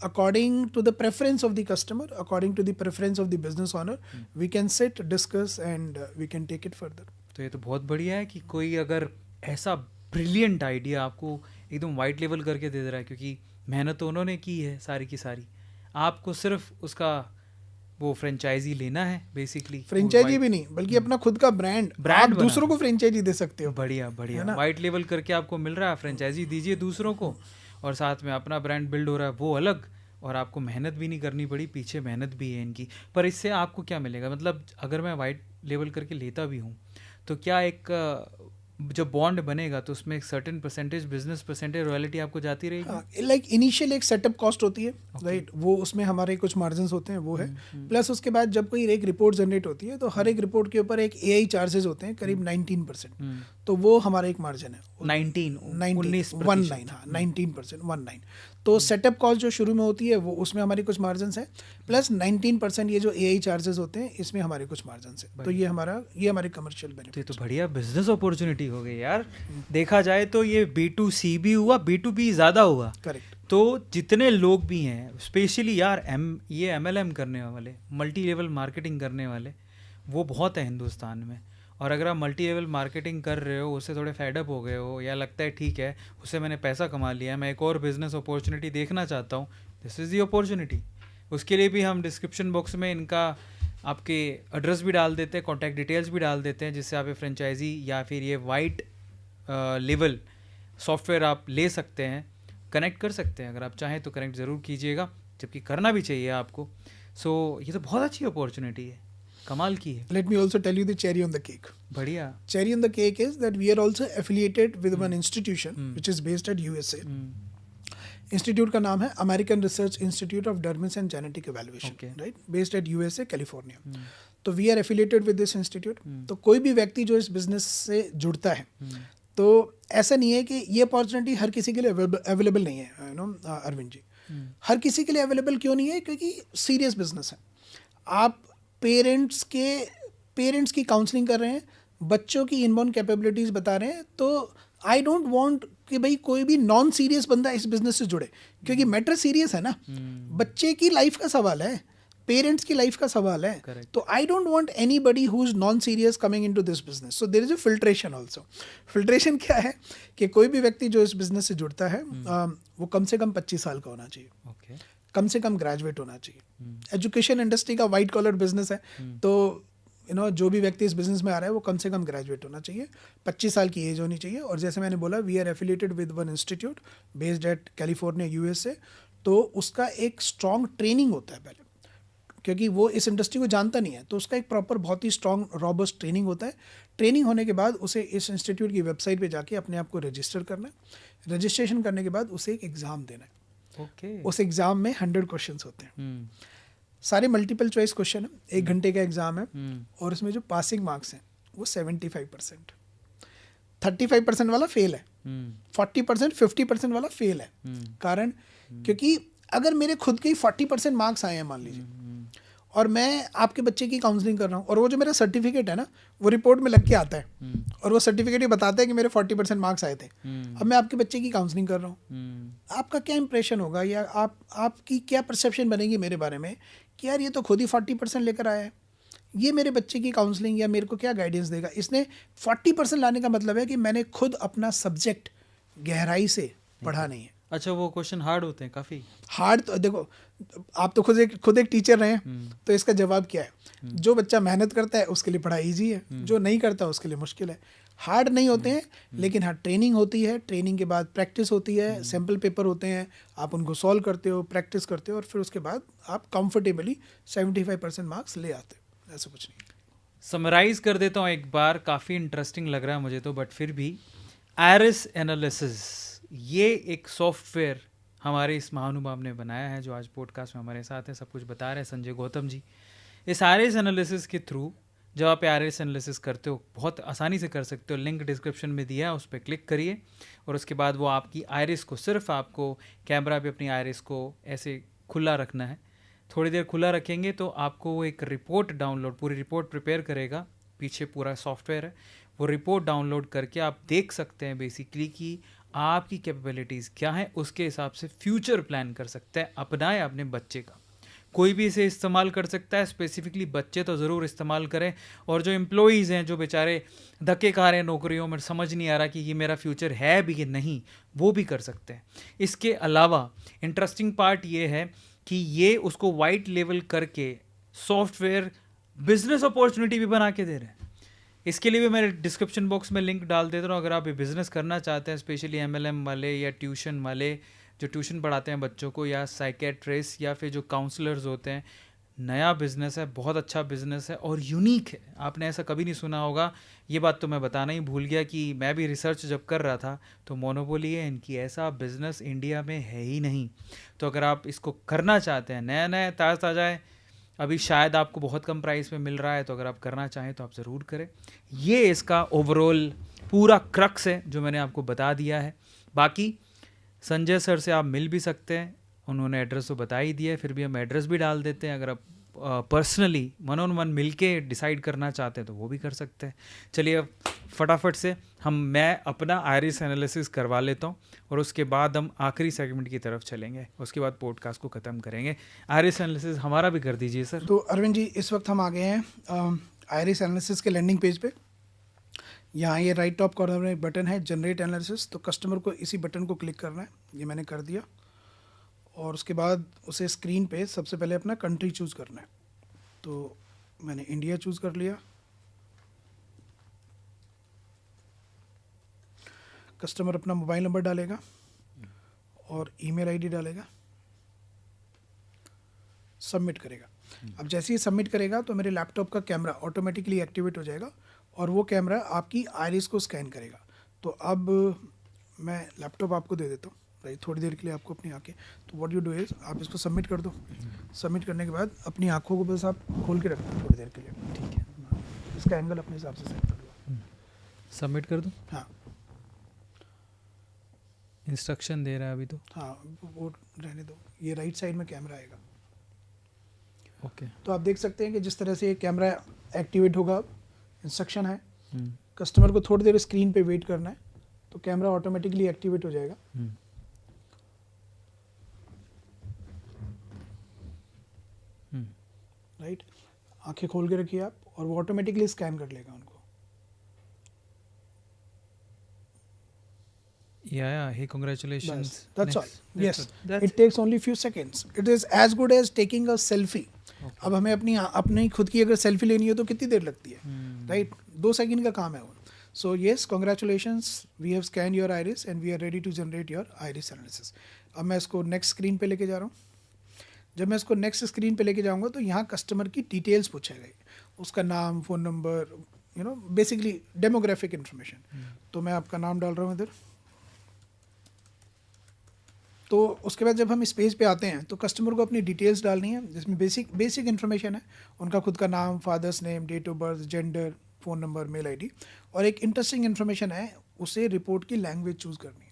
B: according to the preference of the customer, according to the preference of the business owner, we can sit, discuss and we can take it further.
A: तो ये तो बहुत बढ़िया है कि कोई अगर ऐसा ब्रिलियंट आइडिया आपको एकदम वाइट लेवल करके दे रहा है, क्योंकि मेहनत तो उन्होंने की है सारी की सारी, आपको सिर्फ उसका वो फ्रेंचाइजी लेना है बेसिकली।
B: फ्रेंचाइजी भी नहीं, बल्कि अपना खुद का ब्रांड आप दूसरों को फ्रेंचाइजी दे सकते हो।
A: बढ़िया, वाइट लेवल करके आपको मिल रहा है, फ्रेंचाइजी दीजिए दूसरों को, और साथ में अपना ब्रांड बिल्ड हो रहा है, वो अलग, और आपको मेहनत भी नहीं करनी पड़ी, पीछे मेहनत भी है इनकी। पर इससे आपको क्या मिलेगा? मतलब अगर मैं वाइट लेवल करके लेता भी हूँ तो क्या एक जब बॉन्ड बनेगा तो उसमें एक certain percentage business percentage royalty आपको जाती रहेगी?
B: हाँ, लाइक इनिशियल एक सेटअप कॉस्ट होती है, राइट, वो उसमें हमारे कुछ मार्जिन होते हैं, वो है। प्लस उसके बाद जब कोई एक रिपोर्ट जनरेट होती है तो हर एक रिपोर्ट के ऊपर एक AI चार्जेस होते हैं करीब 19%, तो वो हमारा एक मार्जिन है 19%। तो सेटअप कॉस्ट जो शुरू में होती है वो उसमें हमारी कुछ मार्जिन है, प्लस 19% ये जो AI चार्जेस होते हैं इसमें हमारे कुछ मार्जिन है। तो ये हमारे कमर्शियल बेनिफिट।
A: ये तो बढ़िया बिजनेस अपॉर्चुनिटी हो गई यार। देखा जाए तो ये B2C भी हुआ, B2B ज़्यादा हुआ।
B: करेक्ट।
A: तो जितने लोग भी हैं स्पेशली यार ये MLM करने वाले, मल्टी लेवल मार्केटिंग करने वाले, वो बहुत है हिंदुस्तान में। और अगर आप मल्टी लेवल मार्केटिंग कर रहे हो, उससे थोड़े फेडअप हो गए हो, या लगता है ठीक है उससे मैंने पैसा कमा लिया है, मैं एक और बिजनेस अपॉर्चुनिटी देखना चाहता हूँ, दिस इज़ दी अपॉर्चुनिटी। उसके लिए भी हम डिस्क्रिप्शन बॉक्स में इनका आपके एड्रेस भी डाल देते हैं, कॉन्टैक्ट डिटेल्स भी डाल देते हैं, जिससे आप ये फ्रेंचाइजी या फिर ये वाइट लेवल सॉफ्टवेयर आप ले सकते हैं, कनेक्ट कर सकते हैं। अगर आप चाहें तो कनेक्ट ज़रूर कीजिएगा, जबकि करना भी चाहिए आपको। सो ये तो बहुत अच्छी अपॉर्चुनिटी है, कमाल की है।
B: Let me also tell you the cherry on the cake.
A: बढ़िया।
B: Cherry on the cake is that we are also affiliated with one institution which is based at USA. Institute का नाम है American research institute of dermis and genetic evaluation, right, based at USA California. तो we are affiliated with this institute. तो कोई भी व्यक्ति जो इस बिजनेस से जुड़ता है, तो ऐसा नहीं है कि ये अपॉर्चुनिटी हर किसी के लिए अवेलेबल नहीं है, यू नो अरविंद जी। हर किसी के लिए अवेलेबल क्यों नहीं है? क्योंकि सीरियस बिजनेस है। आप पेरेंट्स की काउंसलिंग कर रहे हैं, बच्चों की इनबॉर्न कैपेबिलिटीज़ बता रहे हैं। तो आई डोंट वांट कि भाई कोई भी नॉन सीरियस बंदा इस बिजनेस से जुड़े, क्योंकि मैटर सीरियस है ना। बच्चे की लाइफ का सवाल है, पेरेंट्स की लाइफ का सवाल है। तो I don't want anybody who is non serious coming into this business. So there is a filtration also. Filtration क्या है कि कोई भी व्यक्ति जो इस बिजनेस से जुड़ता है वो कम से कम 25 साल का होना चाहिए, कम से कम ग्रेजुएट होना चाहिए। एजुकेशन इंडस्ट्री का वाइट कॉलर बिजनेस है, तो यू नो जो भी व्यक्ति इस बिजनेस में आ रहा है वो कम से कम ग्रेजुएट होना चाहिए, 25 साल की एज होनी चाहिए। और जैसे मैंने बोला, we are affiliated with one institute based at California USA। तो उसका एक स्ट्रॉन्ग ट्रेनिंग होता है पहले, क्योंकि वो इस इंडस्ट्री को जानता नहीं है, तो उसका एक प्रॉपर बहुत ही स्ट्रॉन्ग रॉबस्ट ट्रेनिंग होता है। ट्रेनिंग होने के बाद उसे इस इंस्टीट्यूट की वेबसाइट पे जाके अपने आप को रजिस्टर करना है। रजिस्ट्रेशन करने के बाद उसे एक एग्ज़ाम देना है। उस एग्ज़ाम में 100 क्वेश्चंस होते हैं, सारे मल्टीपल चॉइस क्वेश्चन है, 1 घंटे का एग्ज़ाम है। और उसमें जो पासिंग मार्क्स हैं वो 75%, 35% वाला फेल है, 40% 50% वाला फेल है। कारण क्योंकि अगर मेरे खुद के ही 40% मार्क्स आए हैं मान लीजिए, और मैं आपके बच्चे की काउंसलिंग कर रहा हूँ, और वो जो मेरा सर्टिफिकेट है ना वो रिपोर्ट में लग के आता है, और वो सर्टिफिकेट ये बताता है कि मेरे 40% मार्क्स आए थे। अब मैं आपके बच्चे की काउंसलिंग कर रहा हूँ, आपका क्या इंप्रेशन होगा, या आपकी क्या परसेप्शन बनेगी मेरे बारे में कि यार ये तो खुद ही 40% लेकर आया है, ये मेरे बच्चे की काउंसलिंग या मेरे को क्या गाइडेंस देगा। इसने 40% लाने का मतलब है कि मैंने खुद अपना सब्जेक्ट गहराई से पढ़ा नहीं है।
A: अच्छा, वो क्वेश्चन हार्ड होते हैं, काफ़ी
B: हार्ड। तो देखो, आप तो खुद एक टीचर रहे हैं, तो इसका जवाब क्या है? जो बच्चा मेहनत करता है उसके लिए पढ़ाई ईजी है, जो नहीं करता उसके लिए मुश्किल है। हार्ड नहीं होते हैं, लेकिन हाँ ट्रेनिंग होती है, ट्रेनिंग के बाद प्रैक्टिस होती है, सैम्पल पेपर होते हैं, आप उनको सॉल्व करते हो, प्रैक्टिस करते हो, और फिर उसके बाद आप कंफर्टेबली 75% मार्क्स ले आते हो। ऐसा कुछ नहीं।
A: समराइज कर देता हूँ एक बार, काफ़ी इंटरेस्टिंग लग रहा है मुझे तो, बट फिर भी आयरिस एनालिसिस, ये एक सॉफ्टवेयर हमारे इस महानुभाव ने बनाया है, जो आज पॉडकास्ट में हमारे साथ है, सब कुछ बता रहे हैं संजय गौतम जी। इस आयरिस एनालिसिस के थ्रू जब आप आयरिस एनालिसिस करते हो, बहुत आसानी से कर सकते हो, लिंक डिस्क्रिप्शन में दिया है, उस पर क्लिक करिए, और उसके बाद वो आपकी आयरिस को, सिर्फ आपको कैमरा पे अपनी आयरिस को ऐसे खुला रखना है। थोड़ी देर खुला रखेंगे तो आपको वो एक रिपोर्ट डाउनलोड, पूरी रिपोर्ट प्रिपेयर करेगा, पीछे पूरा सॉफ्टवेयर है, वो रिपोर्ट डाउनलोड करके आप देख सकते हैं बेसिकली कि आपकी कैपेबिलिटीज़ क्या हैं, उसके हिसाब से फ्यूचर प्लान कर सकते हैं, अपनाएं अपने बच्चे का। कोई भी इसे इस्तेमाल कर सकता है, स्पेसिफिकली बच्चे तो ज़रूर इस्तेमाल करें, और जो एम्प्लॉइज़ हैं, जो बेचारे धक्के खा रहे हैं नौकरियों में, समझ नहीं आ रहा कि ये मेरा फ्यूचर है भी कि नहीं, वो भी कर सकते हैं। इसके अलावा इंटरेस्टिंग पार्ट ये है कि ये उसको वाइट लेवल करके सॉफ्टवेयर बिजनेस अपॉर्चुनिटी भी बना के दे रहे हैं। इसके लिए भी मैं डिस्क्रिप्शन बॉक्स में लिंक डाल देता हूँ। अगर आप ये बिज़नेस करना चाहते हैं, स्पेशली MLM वाले या ट्यूशन वाले जो ट्यूशन पढ़ाते हैं बच्चों को, या साइकेट्रिस्ट या फिर जो काउंसलर्स होते हैं, नया बिजनेस है, बहुत अच्छा बिजनेस है और यूनिक है। आपने ऐसा कभी नहीं सुना होगा। ये बात तो मैं बताना ही भूल गया कि मैं भी रिसर्च जब कर रहा था तो मोनोपोली है इनकी, ऐसा बिजनेस इंडिया में है ही नहीं। तो अगर आप इसको करना चाहते हैं, नया नया ताज़ा ताज़ा है, अभी शायद आपको बहुत कम प्राइस में मिल रहा है, तो अगर आप करना चाहें तो आप ज़रूर करें। ये इसका ओवरऑल पूरा क्रक्स है जो मैंने आपको बता दिया है। बाकी संजय सर से आप मिल भी सकते हैं, उन्होंने एड्रेस तो बता ही दिया है, फिर भी हम एड्रेस भी डाल देते हैं। अगर आप पर्सनली वन ऑन वन मिल के डिसाइड करना चाहते हैं तो वो भी कर सकते हैं। चलिए अब फटाफट से मैं अपना आयरिस एनालिसिस करवा लेता हूँ और उसके बाद हम आखिरी सेगमेंट की तरफ चलेंगे, उसके बाद पॉडकास्ट को ख़त्म करेंगे। आयरिस एनालिसिस हमारा भी कर दीजिए सर।
B: तो अरविंद जी, इस वक्त हम आ गए हैं आयरिस एनालिसिस के लैंडिंग पेज पे। यहाँ ये राइट टॉप कॉर्नर में एक बटन है जनरेट एनालिसिस, तो कस्टमर को इसी बटन को क्लिक करना है। ये मैंने कर दिया और उसके बाद उसे स्क्रीन पे सबसे पहले अपना कंट्री चूज़ करना है। तो मैंने इंडिया चूज़ कर लिया। कस्टमर अपना मोबाइल नंबर डालेगा और ईमेल आईडी डालेगा, सबमिट करेगा। अब जैसे ही सबमिट करेगा तो मेरे लैपटॉप का कैमरा ऑटोमेटिकली एक्टिवेट हो जाएगा और वो कैमरा आपकी आइरिस को स्कैन करेगा। तो अब मैं लैपटॉप आपको दे देता हूँ भाई, थोड़ी देर के लिए आपको अपनी आंखें। तो व्हाट यू डू इज़ आप इसको सबमिट कर दो। सबमिट करने के बाद अपनी आंखों को बस आप खोल के रखो थोड़ी देर के लिए, ठीक है। इसका एंगल अपने हिसाब से सेट कर लो।
A: सबमिट कर दूँ?
B: हाँ
A: इंस्ट्रक्शन दे रहा है अभी तो।
B: हाँ, वो रहने दो। ये राइट साइड में कैमरा आएगा।
A: ओके।
B: तो आप देख सकते हैं कि जिस तरह से ये कैमरा एक्टिवेट होगा, इंस्ट्रक्शन है कस्टमर को थोड़ी देर स्क्रीन पे वेट करना है, तो कैमरा ऑटोमेटिकली एक्टिवेट हो जाएगा। राइट, आंखें खोल के रखिए आप और वो ऑटोमेटिकली स्कैन कर लेगा उनको।
A: Yeah, hey, congratulations.
B: That's all.
A: Next.
B: Yes,
A: That's
B: it takes only few seconds. It is as good as taking a selfie. अब हमें अपनी खुद की अगर सेल्फी लेनी हो तो कितनी देर लगती है, राइट? 2 सेकंड का काम है वो। So yes, congratulations, we have scan your iris and we are ready to generate your iris analysis. अब मैं इसको नेक्स्ट स्क्रीन पे लेके जा रहा हूँ। जब मैं इसको नेक्स्ट स्क्रीन पे लेके जाऊँगा तो यहाँ कस्टमर की डिटेल्स पूछे गए, उसका नाम, phone number, basically demographic information. तो मैं आपका नाम डाल रहा हूँ इधर। तो उसके बाद जब हम इस पेज पे आते हैं तो कस्टमर को अपनी डिटेल्स डालनी है, जिसमें बेसिक इन्फॉर्मेशन है, उनका खुद का नाम, father's name, date of birth, gender, phone number, mail ID. और एक इंटरेस्टिंग इन्फॉर्मेशन है, उसे रिपोर्ट की लैंग्वेज चूज़ करनी है।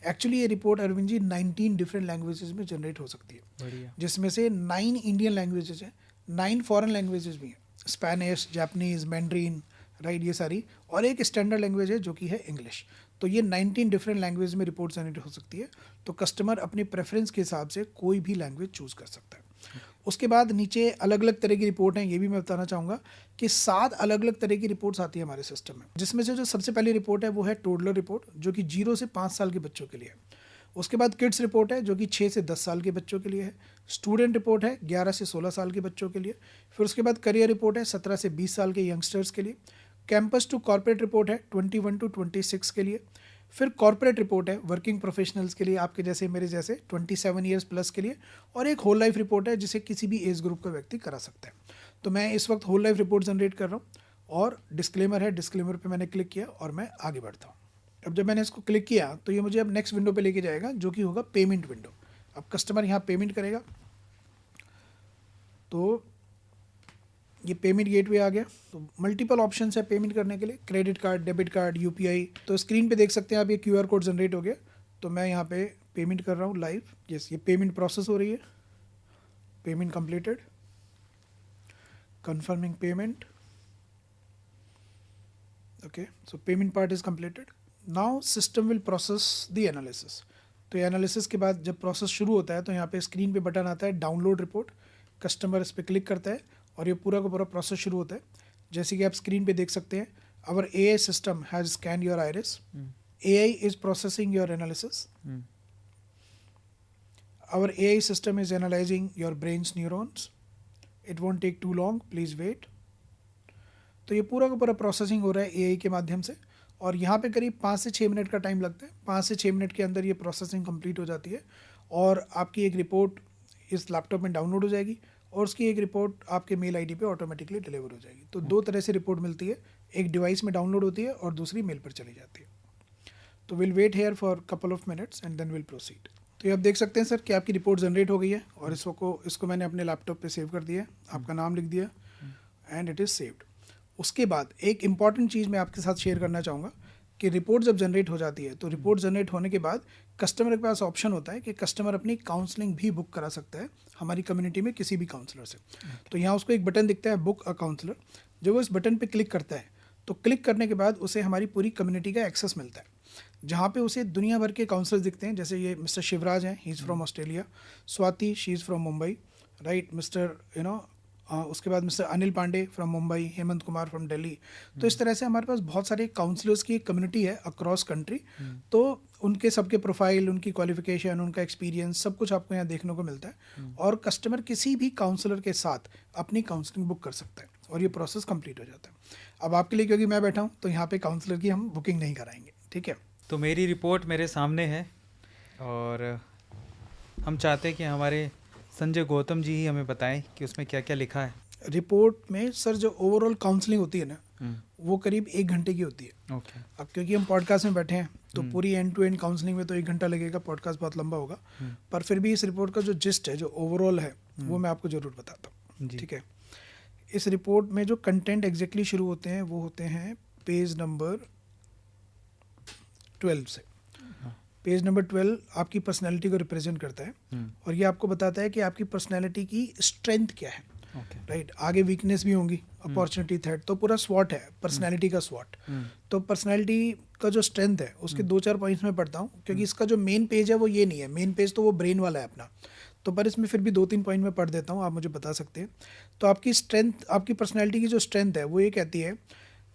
B: एक्चुअली ये report Arvind ji 19 different languages में जनरेट हो सकती है,
A: बढ़िया।
B: जिसमें से 9 इंडियन लैंग्वेजेस हैं, 9 फॉरेन लैंग्वेजेस भी हैं, स्पेनिश, जापानीज़, मैंड्रीन, राइट, ये सारी, और एक स्टैंडर्ड लैंग्वेज है जो कि है इंग्लिश। तो ये 19 डिफरेंट लैंग्वेज में रिपोर्ट जनरेट हो सकती है। तो कस्टमर अपने प्रेफरेंस के हिसाब से कोई भी लैंग्वेज चूज़ कर सकता है। उसके बाद नीचे अलग अलग तरह की रिपोर्ट हैं, ये भी मैं बताना चाहूँगा कि 7 अलग अलग तरह की रिपोर्ट्स आती है हमारे सिस्टम में, जिसमें से जो सबसे पहली रिपोर्ट है वो है टोडलर रिपोर्ट, जो कि 0 से 5 साल के बच्चों के लिए है। उसके बाद किड्स रिपोर्ट है जो कि 6 से 10 साल के बच्चों के लिए है। स्टूडेंट रिपोर्ट है 11 से 16 साल के बच्चों के लिए। फिर उसके बाद करियर रिपोर्ट है 17 से 20 साल के यंगस्टर्स के लिए। कैंपस टू कॉर्पोरेट रिपोर्ट है 21 टू 26 के लिए। फिर कॉर्पोरेट रिपोर्ट है वर्किंग प्रोफेशनल्स के लिए, आपके जैसे मेरे जैसे 27 ईयर्स प्लस के लिए। और एक होल लाइफ रिपोर्ट है जिसे किसी भी एज ग्रुप का व्यक्ति करा सकता है। तो मैं इस वक्त होल लाइफ रिपोर्ट जनरेट कर रहा हूँ और डिस्क्लेमर है, डिस्क्लेमर पे मैंने क्लिक किया और मैं आगे बढ़ता हूँ। अब जब मैंने इसको क्लिक किया तो ये मुझे अब नेक्स्ट विंडो पे लेके जाएगा, जो कि होगा पेमेंट विंडो। अब कस्टमर यहाँ पेमेंट करेगा, तो ये पेमेंट गेटवे आ गया। तो मल्टीपल ऑप्शंस है पेमेंट करने के लिए, credit card, debit card, UPI. तो स्क्रीन पे देख सकते हैं आप, ये क्यूआर कोड जनरेट हो गया। तो मैं यहाँ पे पेमेंट कर रहा हूँ लाइव। यस, ये पेमेंट प्रोसेस हो रही है। Payment completed, confirming payment. Okay, so payment part is completed. Now system will process the analysis. तो ये एनालिसिस के बाद जब प्रोसेस शुरू होता है तो यहाँ पे स्क्रीन पे बटन आता है डाउनलोड रिपोर्ट। कस्टमर इस पर क्लिक करता है और ये पूरा का पूरा प्रोसेस शुरू होता है। जैसे कि आप स्क्रीन पे देख सकते हैं, our AI system has scan your iris, AI is processing your analysis, our AI system is analysing your brains neurons, it won't take too long, please wait. तो ये पूरा का पूरा प्रोसेसिंग हो रहा है एआई के माध्यम से और यहाँ पे करीब 5 से 6 मिनट का टाइम लगता है। 5 से 6 मिनट के अंदर ये प्रोसेसिंग कंप्लीट हो जाती है और आपकी एक रिपोर्ट इस लैपटॉप में डाउनलोड हो जाएगी और उसकी एक रिपोर्ट आपके मेल आईडी पे ऑटोमेटिकली डिलीवर हो जाएगी। तो 2 तरह से रिपोर्ट मिलती है, एक डिवाइस में डाउनलोड होती है और दूसरी मेल पर चली जाती है। तो will wait here for couple of minutes and then will proceed. तो ये आप देख सकते हैं सर कि आपकी रिपोर्ट जनरेट हो गई है और इसको मैंने अपने लैपटॉप पे सेव कर दिया है, आपका नाम लिख दिया एंड इट इज़ सेव्ड। उसके बाद एक इम्पॉर्टेंट चीज़ मैं आपके साथ शेयर करना चाहूँगा कि रिपोर्ट जब जनरेट हो जाती है तो रिपोर्ट जनरेट होने के बाद कस्टमर के पास ऑप्शन होता है कि कस्टमर अपनी काउंसलिंग भी बुक करा सकता है हमारी कम्युनिटी में किसी भी काउंसलर से। तो यहाँ उसको एक बटन दिखता है बुक अ काउंसलर, जब वो इस बटन पे क्लिक करता है तो क्लिक करने के बाद उसे हमारी पूरी कम्युनिटी का एक्सेस मिलता है, जहाँ पे उसे दुनिया भर के काउंसलर्स दिखते हैं। जैसे ये मिस्टर शिवराज हैं, he is from Australia, Swati she is from Mumbai, right, mister उसके बाद mister Anil Pandey from Mumbai, Hemant Kumar from Delhi. तो इस तरह से हमारे पास बहुत सारे काउंसलर्स की एक कम्युनिटी है अक्रॉस कंट्री। तो उनके सबके प्रोफाइल, उनकी क्वालिफिकेशन, उनका एक्सपीरियंस सब कुछ आपको यहाँ देखने को मिलता है और कस्टमर किसी भी काउंसलर के साथ अपनी काउंसलिंग बुक कर सकता है और ये प्रोसेस कंप्लीट हो जाता है। अब आपके लिए क्योंकि मैं बैठा हूँ तो यहाँ पे काउंसलर की हम बुकिंग नहीं कराएंगे, ठीक है।
A: तो मेरी रिपोर्ट मेरे सामने है और हम चाहते हैं कि हमारे संजय गौतम जी ही हमें बताएं कि उसमें क्या क्या लिखा है।
B: रिपोर्ट में सर जो ओवरऑल काउंसलिंग होती है ना वो करीब 1 घंटे की होती है।
A: ओके।
B: अब क्योंकि हम पॉडकास्ट में बैठे हैं तो पूरी एंड टू एंड काउंसलिंग में तो 1 घंटा लगेगा, पॉडकास्ट बहुत लंबा होगा, पर फिर भी इस रिपोर्ट का जो जिस्ट है, जो ओवरऑल है, वो मैं आपको ज़रूर बताता हूँ, ठीक है। इस रिपोर्ट में जो कंटेंट एग्जैक्टली शुरू होते हैं वो होते हैं पेज नंबर 12 से। पेज नंबर 12 आपकी पर्सनैलिटी को रिप्रेजेंट करता है और ये आपको बताता है कि आपकी पर्सनैलिटी की स्ट्रेंथ क्या है, राइट। आगे वीकनेस भी होंगी, अपॉर्चुनिटी, थ्रेट, तो पूरा स्वॉट है पर्सनैलिटी का स्वॉट। तो पर्सनैलिटी का जो स्ट्रेंथ है उसके 2-4 पॉइंट्स में पढ़ता हूँ, क्योंकि इसका जो मेन पेज है वो ये नहीं है, मेन पेज तो वो ब्रेन वाला है अपना, तो पर इसमें फिर भी 2-3 पॉइंट में पढ़ देता हूँ, आप मुझे बता सकते हैं। तो आपकी स्ट्रेंथ, आपकी पर्सनैलिटी की जो स्ट्रेंथ है वो ये कहती है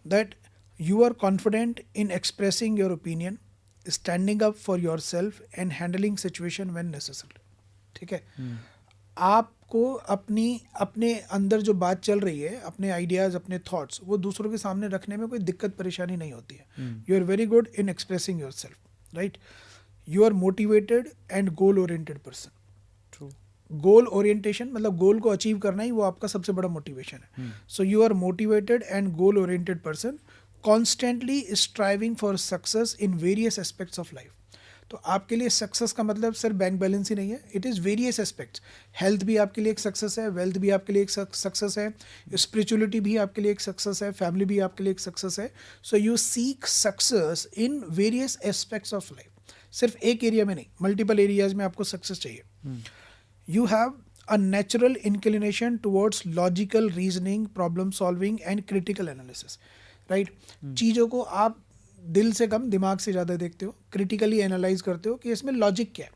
B: that you are confident in expressing your opinion, standing up for yourself and handling situation when necessary, ठीक है। आपको अपने अंदर जो बात चल रही है, अपने आइडियाज़, अपने थॉट्स, वो दूसरों के सामने रखने में कोई दिक्कत परेशानी नहीं होती है। You are very good in expressing yourself, right. You are motivated and goal oriented person. Goal orientation मतलब गोल को अचीव करना ही वो आपका सबसे बड़ा मोटिवेशन है। So you are motivated and goal oriented person, constantly striving for success in various aspects of life. तो आपके लिए सक्सेस का मतलब सिर्फ बैंक बैलेंस ही नहीं है, it is various aspects. Health भी आपके लिए एक सक्सेस है, वेल्थ भी आपके लिए एक सक्सेस है, स्पिरिचुअलिटी भी आपके लिए एक सक्सेस है, फैमिली भी आपके लिए एक सक्सेस है। So you seek success in various aspects of life, सिर्फ एक एरिया में नहीं, मल्टीपल एरियाज में आपको सक्सेस चाहिए। You have a natural inclination towards logical reasoning, problem solving and critical analysis, right? चीज़ों को आप दिल से कम दिमाग से ज़्यादा देखते हो, क्रिटिकली एनालाइज करते हो कि इसमें लॉजिक क्या है,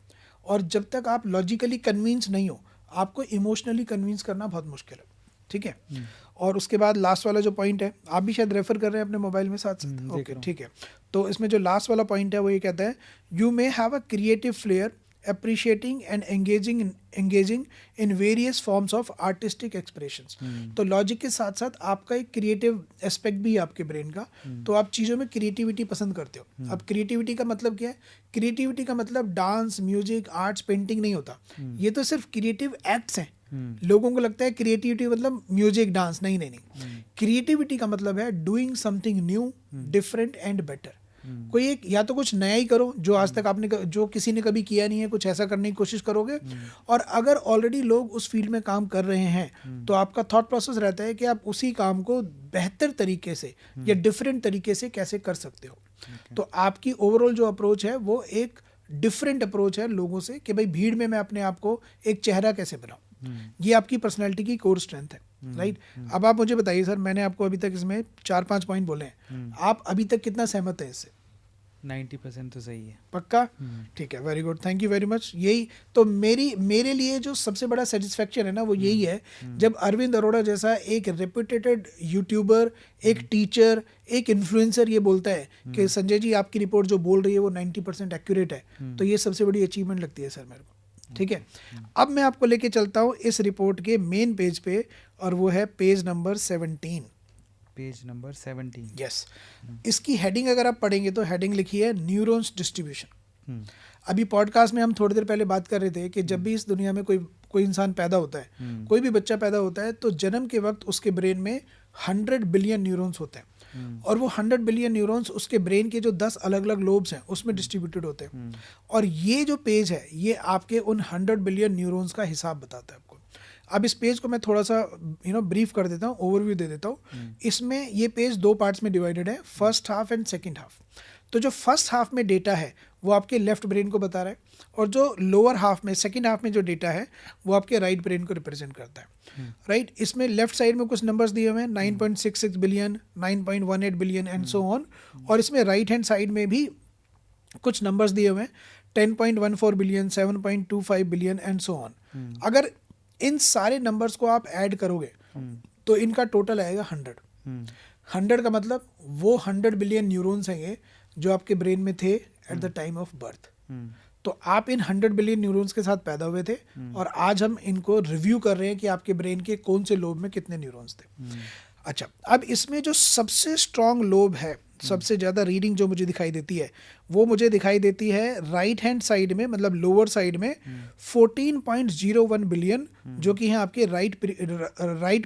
B: और जब तक आप लॉजिकली कन्विंस नहीं हो आपको इमोशनली कन्विंस करना बहुत मुश्किल है, ठीक है। और उसके बाद लास्ट वाला जो पॉइंट है, आप भी शायद रेफर कर रहे हैं अपने मोबाइल में साथ साथ, ओके, ठीक है। तो इसमें जो लास्ट वाला पॉइंट है वो ये कहता है you may have a creative flair, appreciating and engaging in various forms of artistic expressions। तो लॉजिक के साथ साथ आपका एक क्रिएटिव एस्पेक्ट भी है आपके ब्रेन का, तो आप चीज़ों में क्रिएटिविटी पसंद करते हो। अब क्रिएटिविटी का मतलब क्या है? क्रिएटिविटी का मतलब डांस, म्यूजिक, आर्ट्स, पेंटिंग नहीं होता, ये तो सिर्फ क्रिएटिव एक्ट्स हैं। लोगों को लगता है क्रिएटिविटी मतलब म्यूजिक, डांस, नहीं। क्रिएटिविटी का मतलब है doing something new, different and better. कोई एक या तो कुछ नया ही करो जो आज तक आपने, जो किसी ने कभी किया नहीं है, कुछ ऐसा करने की कोशिश करोगे। और अगर ऑलरेडी लोग उस फील्ड में काम कर रहे हैं तो आपका थॉट प्रोसेस रहता है कि आप उसी काम को बेहतर तरीके से या डिफरेंट तरीके से कैसे कर सकते हो। तो आपकी ओवरऑल जो अप्रोच है वो एक डिफरेंट अप्रोच है लोगों से, कि भाई भीड़ में मैं अपने आप को एक चेहरा कैसे बनाऊं। ये आपकी पर्सनैलिटी की कोर स्ट्रेंथ है, राइट। अब आप मुझे बताइए सर, मैंने आपको अभी तक इसमें 4-5 पॉइंट बोले हैं, आप अभी तक कितना सहमत है इससे?
A: 90% तो सही है।
B: पक्का? ठीक है, very good, thank you very much. यही तो मेरे लिए जो सबसे बड़ा सेटिस्फेक्शन है ना वो यही है, जब अरविंद अरोड़ा जैसा एक रेपुटेटेड यूट्यूबर, एक टीचर, एक इन्फ्लुएंसर ये बोलता है कि संजय जी आपकी रिपोर्ट जो बोल रही है वो 90% एक्यूरेट है, तो ये सबसे बड़ी अचीवमेंट लगती है सर मेरे को, ठीक है। अब मैं आपको लेके चलता हूँ इस रिपोर्ट के मेन पेज पे, और वो है page number 17।
A: Page number 17,
B: yes. इसकी हेडिंग अगर आप पढ़ेंगे तो हेडिंग लिखी है न्यूरॉन्स डिस्ट्रीब्यूशन। अभी पॉडकास्ट में हम थोड़ी देर पहले बात कर रहे थे कि जब भी इस दुनिया में कोई कोई इंसान पैदा होता है, कोई भी बच्चा पैदा होता है, तो जन्म के वक्त उसके ब्रेन में 100 बिलियन न्यूरॉन्स होते हैं और वो 100 बिलियन न्यूरॉन्स उसके ब्रेन के जो 10 अलग अलग लोब्स हैं उसमें डिस्ट्रीब्यूटेड होते हैं। और ये जो पेज है ये आपके उन 100 बिलियन न्यूरॉन्स का हिसाब बताता है आपको। अब इस पेज को मैं थोड़ा सा ब्रीफ कर देता हूँ, ओवरव्यू दे देता हूँ। इसमें ये पेज 2 पार्ट्स में डिवाइडेड है, first half and second half. तो जो फर्स्ट हाफ में डेटा है वो आपके लेफ्ट ब्रेन को बता रहा है और जो लोअर हाफ में, सेकेंड हाफ में जो डेटा है वो आपके राइट ब्रेन को रिप्रेजेंट करता है। राइट, इसमें लेफ्ट साइड में कुछ नंबर्स दिए हुए हैं, 9.66 billion, 9.18 billion and so on. और इसमें राइट हैंड साइड में भी कुछ नंबर्स दिए हुए हैं, 10.14 billion, 7.25 billion and so on. अगर इन सारे नंबर्स को आप ऐड करोगे तो इनका टोटल आएगा 100। 100 का मतलब वो 100 बिलियन न्यूरॉन्स हैं ये जो आपके ब्रेन में थे at the time of birth. तो आप इन 100 बिलियन न्यूरॉन्स के साथ पैदा हुए थे और आज हम इनको रिव्यू कर रहे हैं कि आपके ब्रेन के कौन से लोब में कितने न्यूरॉन्स थे। अच्छा, अब इसमें जो सबसे स्ट्रॉन्ग लोब है, सबसे ज़्यादा रीडिंग जो मुझे दिखाई देती है वो मुझे दिखाई देती है राइट हैंड साइड में, मतलब लोअर साइड में 14.01 बिलियन, जो कि है आपके राइट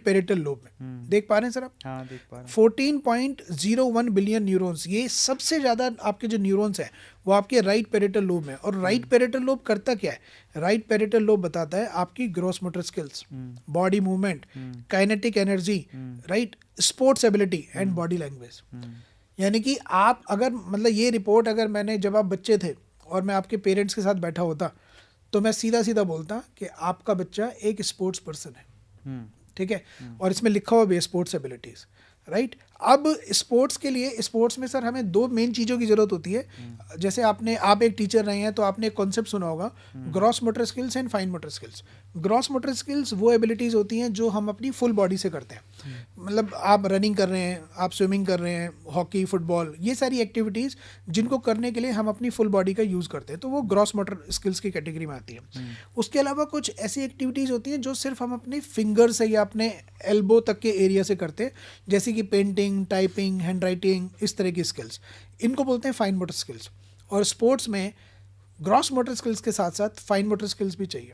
B: पेरिटल लोब में। देख पा रहे हैं सर आप?
A: हाँ, देख पा रहे हैं।
B: 14.01 बिलियन न्यूरॉन्स, ये सबसे ज़्यादा आपके जो न्यूरॉन्स हैं वो आपके राइट पेरिटल लोब में। और राइट पेरिटल लोब करता क्या है? राइट पेरिटल लोब बताता है आपकी gross motor skills, body movement, kinetic energy, right, sports ability and body language. यानी कि आप अगर, मतलब ये रिपोर्ट अगर मैंने, जब आप बच्चे थे और मैं आपके पेरेंट्स के साथ बैठा होता तो मैं सीधा सीधा बोलता कि आपका बच्चा एक स्पोर्ट्स पर्सन है, ठीक है, और इसमें लिखा हुआ भी है स्पोर्ट्स एबिलिटीज़, राइट। अब स्पोर्ट्स के लिए, स्पोर्ट्स में सर हमें 2 मेन चीज़ों की ज़रूरत होती है। जैसे आप एक टीचर रहे हैं तो आपने एक कॉन्सेप्ट सुना होगा, gross motor skills and fine motor skills. Gross motor skills वो एबिलिटीज़ होती हैं जो हम अपनी फुल बॉडी से करते हैं, मतलब आप रनिंग कर रहे हैं, आप स्विमिंग कर रहे हैं, हॉकी, फुटबॉल, ये सारी एक्टिविटीज़ जिनको करने के लिए हम अपनी फुल बॉडी का यूज़ करते हैं, तो वो ग्रॉस मोटर स्किल्स की कैटेगरी में आती है। उसके अलावा कुछ ऐसी एक्टिविटीज़ होती हैं जो सिर्फ हम अपने फिंगर से या अपने एल्बो तक के एरिया से करते हैं, जैसे कि पेंटिंग, टाइपिंग, हैंड राइटिंग, इस तरह की स्किल्स, इनको बोलते हैं फाइन मोटर स्किल्स। और स्पोर्ट्स में ग्रॉस मोटर स्किल्स के साथ साथ फाइन मोटर स्किल्स भी चाहिए।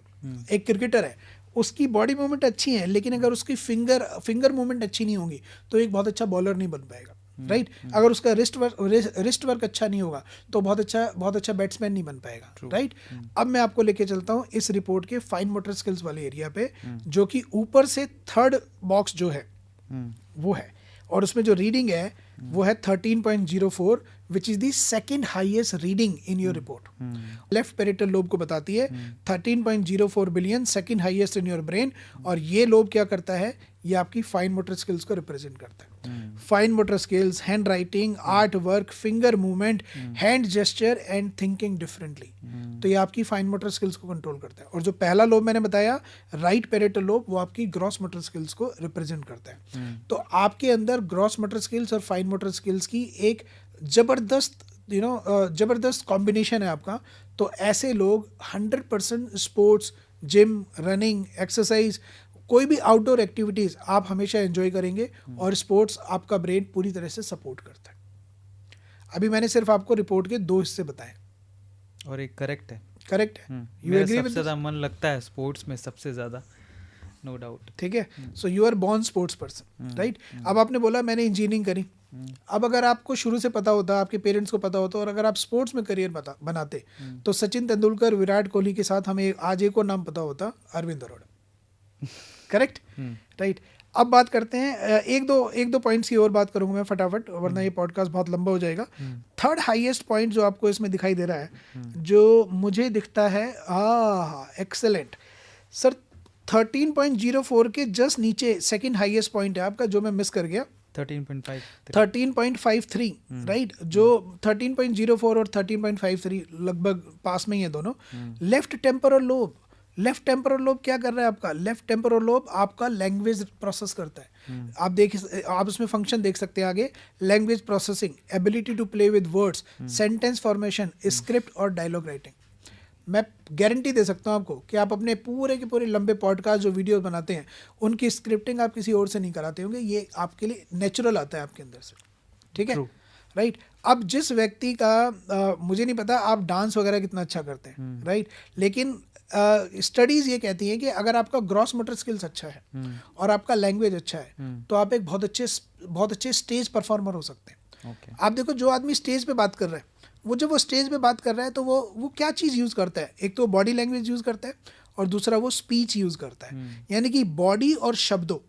B: एक क्रिकेटर है, उसकी बॉडी मूवमेंट अच्छी है, लेकिन अगर उसकी फिंगर मूवमेंट अच्छी नहीं होगी तो एक बहुत अच्छा बॉलर नहीं बन पाएगा, राइट। अगर उसका रिस्ट वर्क अच्छा नहीं होगा तो बहुत अच्छा बैट्समैन नहीं बन पाएगा, राइट। अब मैं आपको लेके चलता हूँ इस रिपोर्ट के फाइन मोटर स्किल्स वाले एरिया पे, जो कि ऊपर से 3rd बॉक्स जो है वो है, और उसमें जो रीडिंग है वो है 13.04, which is the second highest reading in your report. Left parietal lobe को बताती है 13.04 billion, second highest in your brain. और ये लोब क्या करता है? ये आपकी फाइन मोटर स्किल्स को रिप्रेजेंट करता है। Fine motor skills, hand writing, art work, finger movement, hand gesture and thinking differently, तो ये आपकी फाइन मोटर स्किल्स को कंट्रोल करता है। और जो पहला लोब मैंने बताया, राइट पेरिटल लोब, वो आपकी ग्रॉस मोटर स्किल्स को रिप्रेजेंट करता है। तो आपके अंदर ग्रॉस मोटर स्किल्स और फाइन मोटर स्किल्स की एक जबरदस्त कॉम्बिनेशन है आपका। तो ऐसे लोग 100% स्पोर्ट्स, जिम, रनिंग, एक्सरसाइज, कोई भी आउटडोर एक्टिविटीज़ आप हमेशा एंजॉय करेंगे, और स्पोर्ट्स आपका ब्रेन पूरी तरह से सपोर्ट करता है। अभी मैंने सिर्फ आपको रिपोर्ट के 2 हिस्से बताए,
A: और एक करेक्ट है।
B: यू
A: मेरा
B: एग्री
A: सबसे
B: विद?
A: ज़्यादा मन लगता है स्पोर्ट्स में, सबसे ज़्यादा, नो डाउट।
B: ठीक है, so you are born sports person, right. अब आपने बोला मैंने इंजीनियरिंग करी। अब अगर आपको शुरू से पता होता, आपके पेरेंट्स को पता होता, और अगर आप स्पोर्ट्स में करियर बनाते, तो सचिन तेंदुलकर, विराट कोहली के साथ हमें आज एक और नाम पता होता, अरविंद अरोड़ा। Correct, right. अब बात करते हैं एक दो पॉइंट्स की और बात करूंगा मैं फटाफट, वरना ये पॉडकास्ट बहुत लंबा हो जाएगा। 3rd हाईएस्ट पॉइंट जो आपको इसमें दिखाई दे रहा है, जो मुझे दिखता है, एक्सेलेंट सर, 13.04 के जस्ट नीचे सेकंड हाईएस्ट पॉइंट है आपका, जो मैं मिस कर गया, 13.53, राइट। जो 13.04 और 13.53 लगभग पास में ही है दोनों। Left temporal lobe, left temporal lobe क्या कर रहा है आपका? लेफ्ट टेम्पोरल लोब आपका लैंग्वेज प्रोसेस करता है। आप उसमें फंक्शन देख सकते हैं आगे, language processing, ability to play with words, sentence formation, script और डायलॉग राइटिंग। मैं गारंटी दे सकता हूँ आपको कि आप अपने पूरे के पूरे लंबे पॉडकास्ट जो वीडियो बनाते हैं, उनकी स्क्रिप्टिंग आप किसी और से नहीं कराते होंगे, ये आपके लिए नेचुरल आता है आपके अंदर से, ठीक है, राइट। अब जिस व्यक्ति का मुझे नहीं पता आप डांस वगैरह कितना अच्छा करते हैं, राइट, लेकिन स्टडीज़ ये कहती हैं कि अगर आपका ग्रॉस मोटर स्किल्स अच्छा है और आपका लैंग्वेज अच्छा है तो आप एक बहुत अच्छे स्टेज परफॉर्मर हो सकते हैं।
A: ओके।
B: आप देखो जो आदमी स्टेज पे बात कर रहा है, वो जब वो स्टेज पे बात कर रहा है तो वो क्या चीज़ यूज़ करता है? एक तो बॉडी लैंग्वेज यूज़ करता है और दूसरा वो स्पीच यूज़ करता है। यानी कि बॉडी और शब्दों,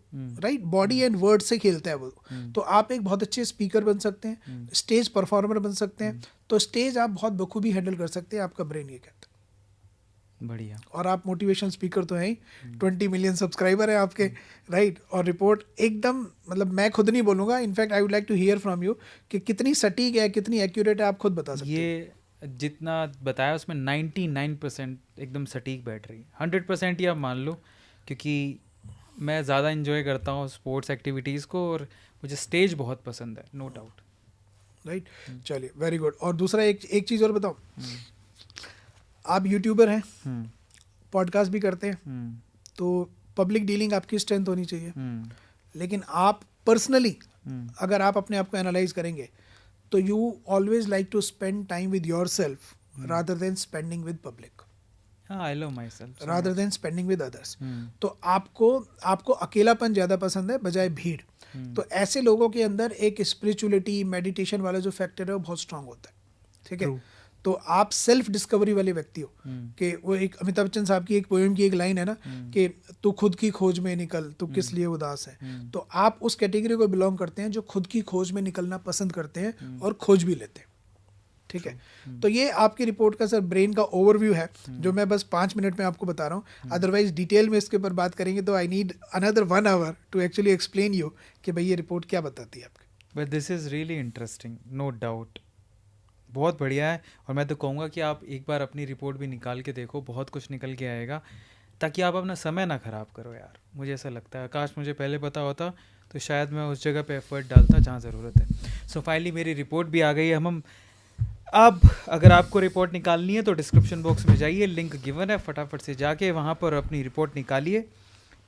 B: राइट, बॉडी एंड वर्ड से खेलता है वो। तो आप एक बहुत अच्छे स्पीकर बन सकते हैं, स्टेज परफॉर्मर बन सकते हैं। तो स्टेज आप बहुत बखूबी हैंडल कर सकते हैं, आपका ब्रेन ये कहता है।
A: बढ़िया।
B: और आप मोटिवेशन स्पीकर तो हैं ही, 20 मिलियन सब्सक्राइबर हैं आपके, राइट। और रिपोर्ट एकदम, मतलब मैं खुद नहीं बोलूँगा, in fact I would like to hear from you कि कितनी सटीक है, कितनी एक्यूरेट है, आप खुद बता सकते हैं।
A: ये जितना बताया उसमें 99% एकदम सटीक बैठ रही, 100% ही आप मान लो, क्योंकि मैं ज़्यादा इन्जॉय करता हूँ स्पोर्ट्स एक्टिविटीज़ को और मुझे स्टेज बहुत पसंद है, नो डाउट।
B: राइट, चलिए, वेरी गुड। और दूसरा एक चीज़ और बताओ, आप यूट्यूबर हैं, पॉडकास्ट भी करते हैं, तो पब्लिक डीलिंग आपकी स्ट्रेंथ होनी चाहिए। लेकिन आप पर्सनली अगर आप अपने आप को एनालाइज करेंगे तो you always like to spend time with yourself rather than spending with public,
A: I love myself
B: rather than spending with others. तो आपको अकेलापन ज़्यादा पसंद है बजाय भीड़। तो ऐसे लोगों के अंदर एक स्पिरिचुअलिटी, मेडिटेशन वाला जो फैक्टर है वो बहुत स्ट्रांग होता है, ठीक है। तो आप सेल्फ डिस्कवरी वाले व्यक्ति हो कि वो एक अमिताभ बच्चन साहब की एक पोएम की एक लाइन है ना कि तू खुद की खोज में निकल, तू किस लिए उदास है। तो आप उस कैटेगरी को बिलोंग करते हैं जो खुद की खोज में निकलना पसंद करते हैं और खोज भी लेते हैं, ठीक है। तो ये आपकी रिपोर्ट का सर ब्रेन का ओवरव्यू है जो मैं बस 5 मिनट में आपको बता रहा हूँ। अदरवाइज डिटेल में इसके ऊपर बात करेंगे तो I need another 1 hour to actually explain you कि भाई ये रिपोर्ट क्या बताती है आपकी।
A: But this is really interesting, no doubt, बहुत बढ़िया है। और मैं तो कहूँगा कि आप एक बार अपनी रिपोर्ट भी निकाल के देखो, बहुत कुछ निकल के आएगा, ताकि आप अपना समय ना ख़राब करो यार। मुझे ऐसा लगता है काश मुझे पहले पता होता तो शायद मैं उस जगह पे एफर्ट डालता जहाँ ज़रूरत है। सो फाइनली मेरी रिपोर्ट भी आ गई है। हम अब अगर आपको रिपोर्ट निकालनी है तो डिस्क्रिप्शन बॉक्स में जाइए, लिंक गिवन है, फटाफट से जाके वहाँ पर अपनी रिपोर्ट निकालिए।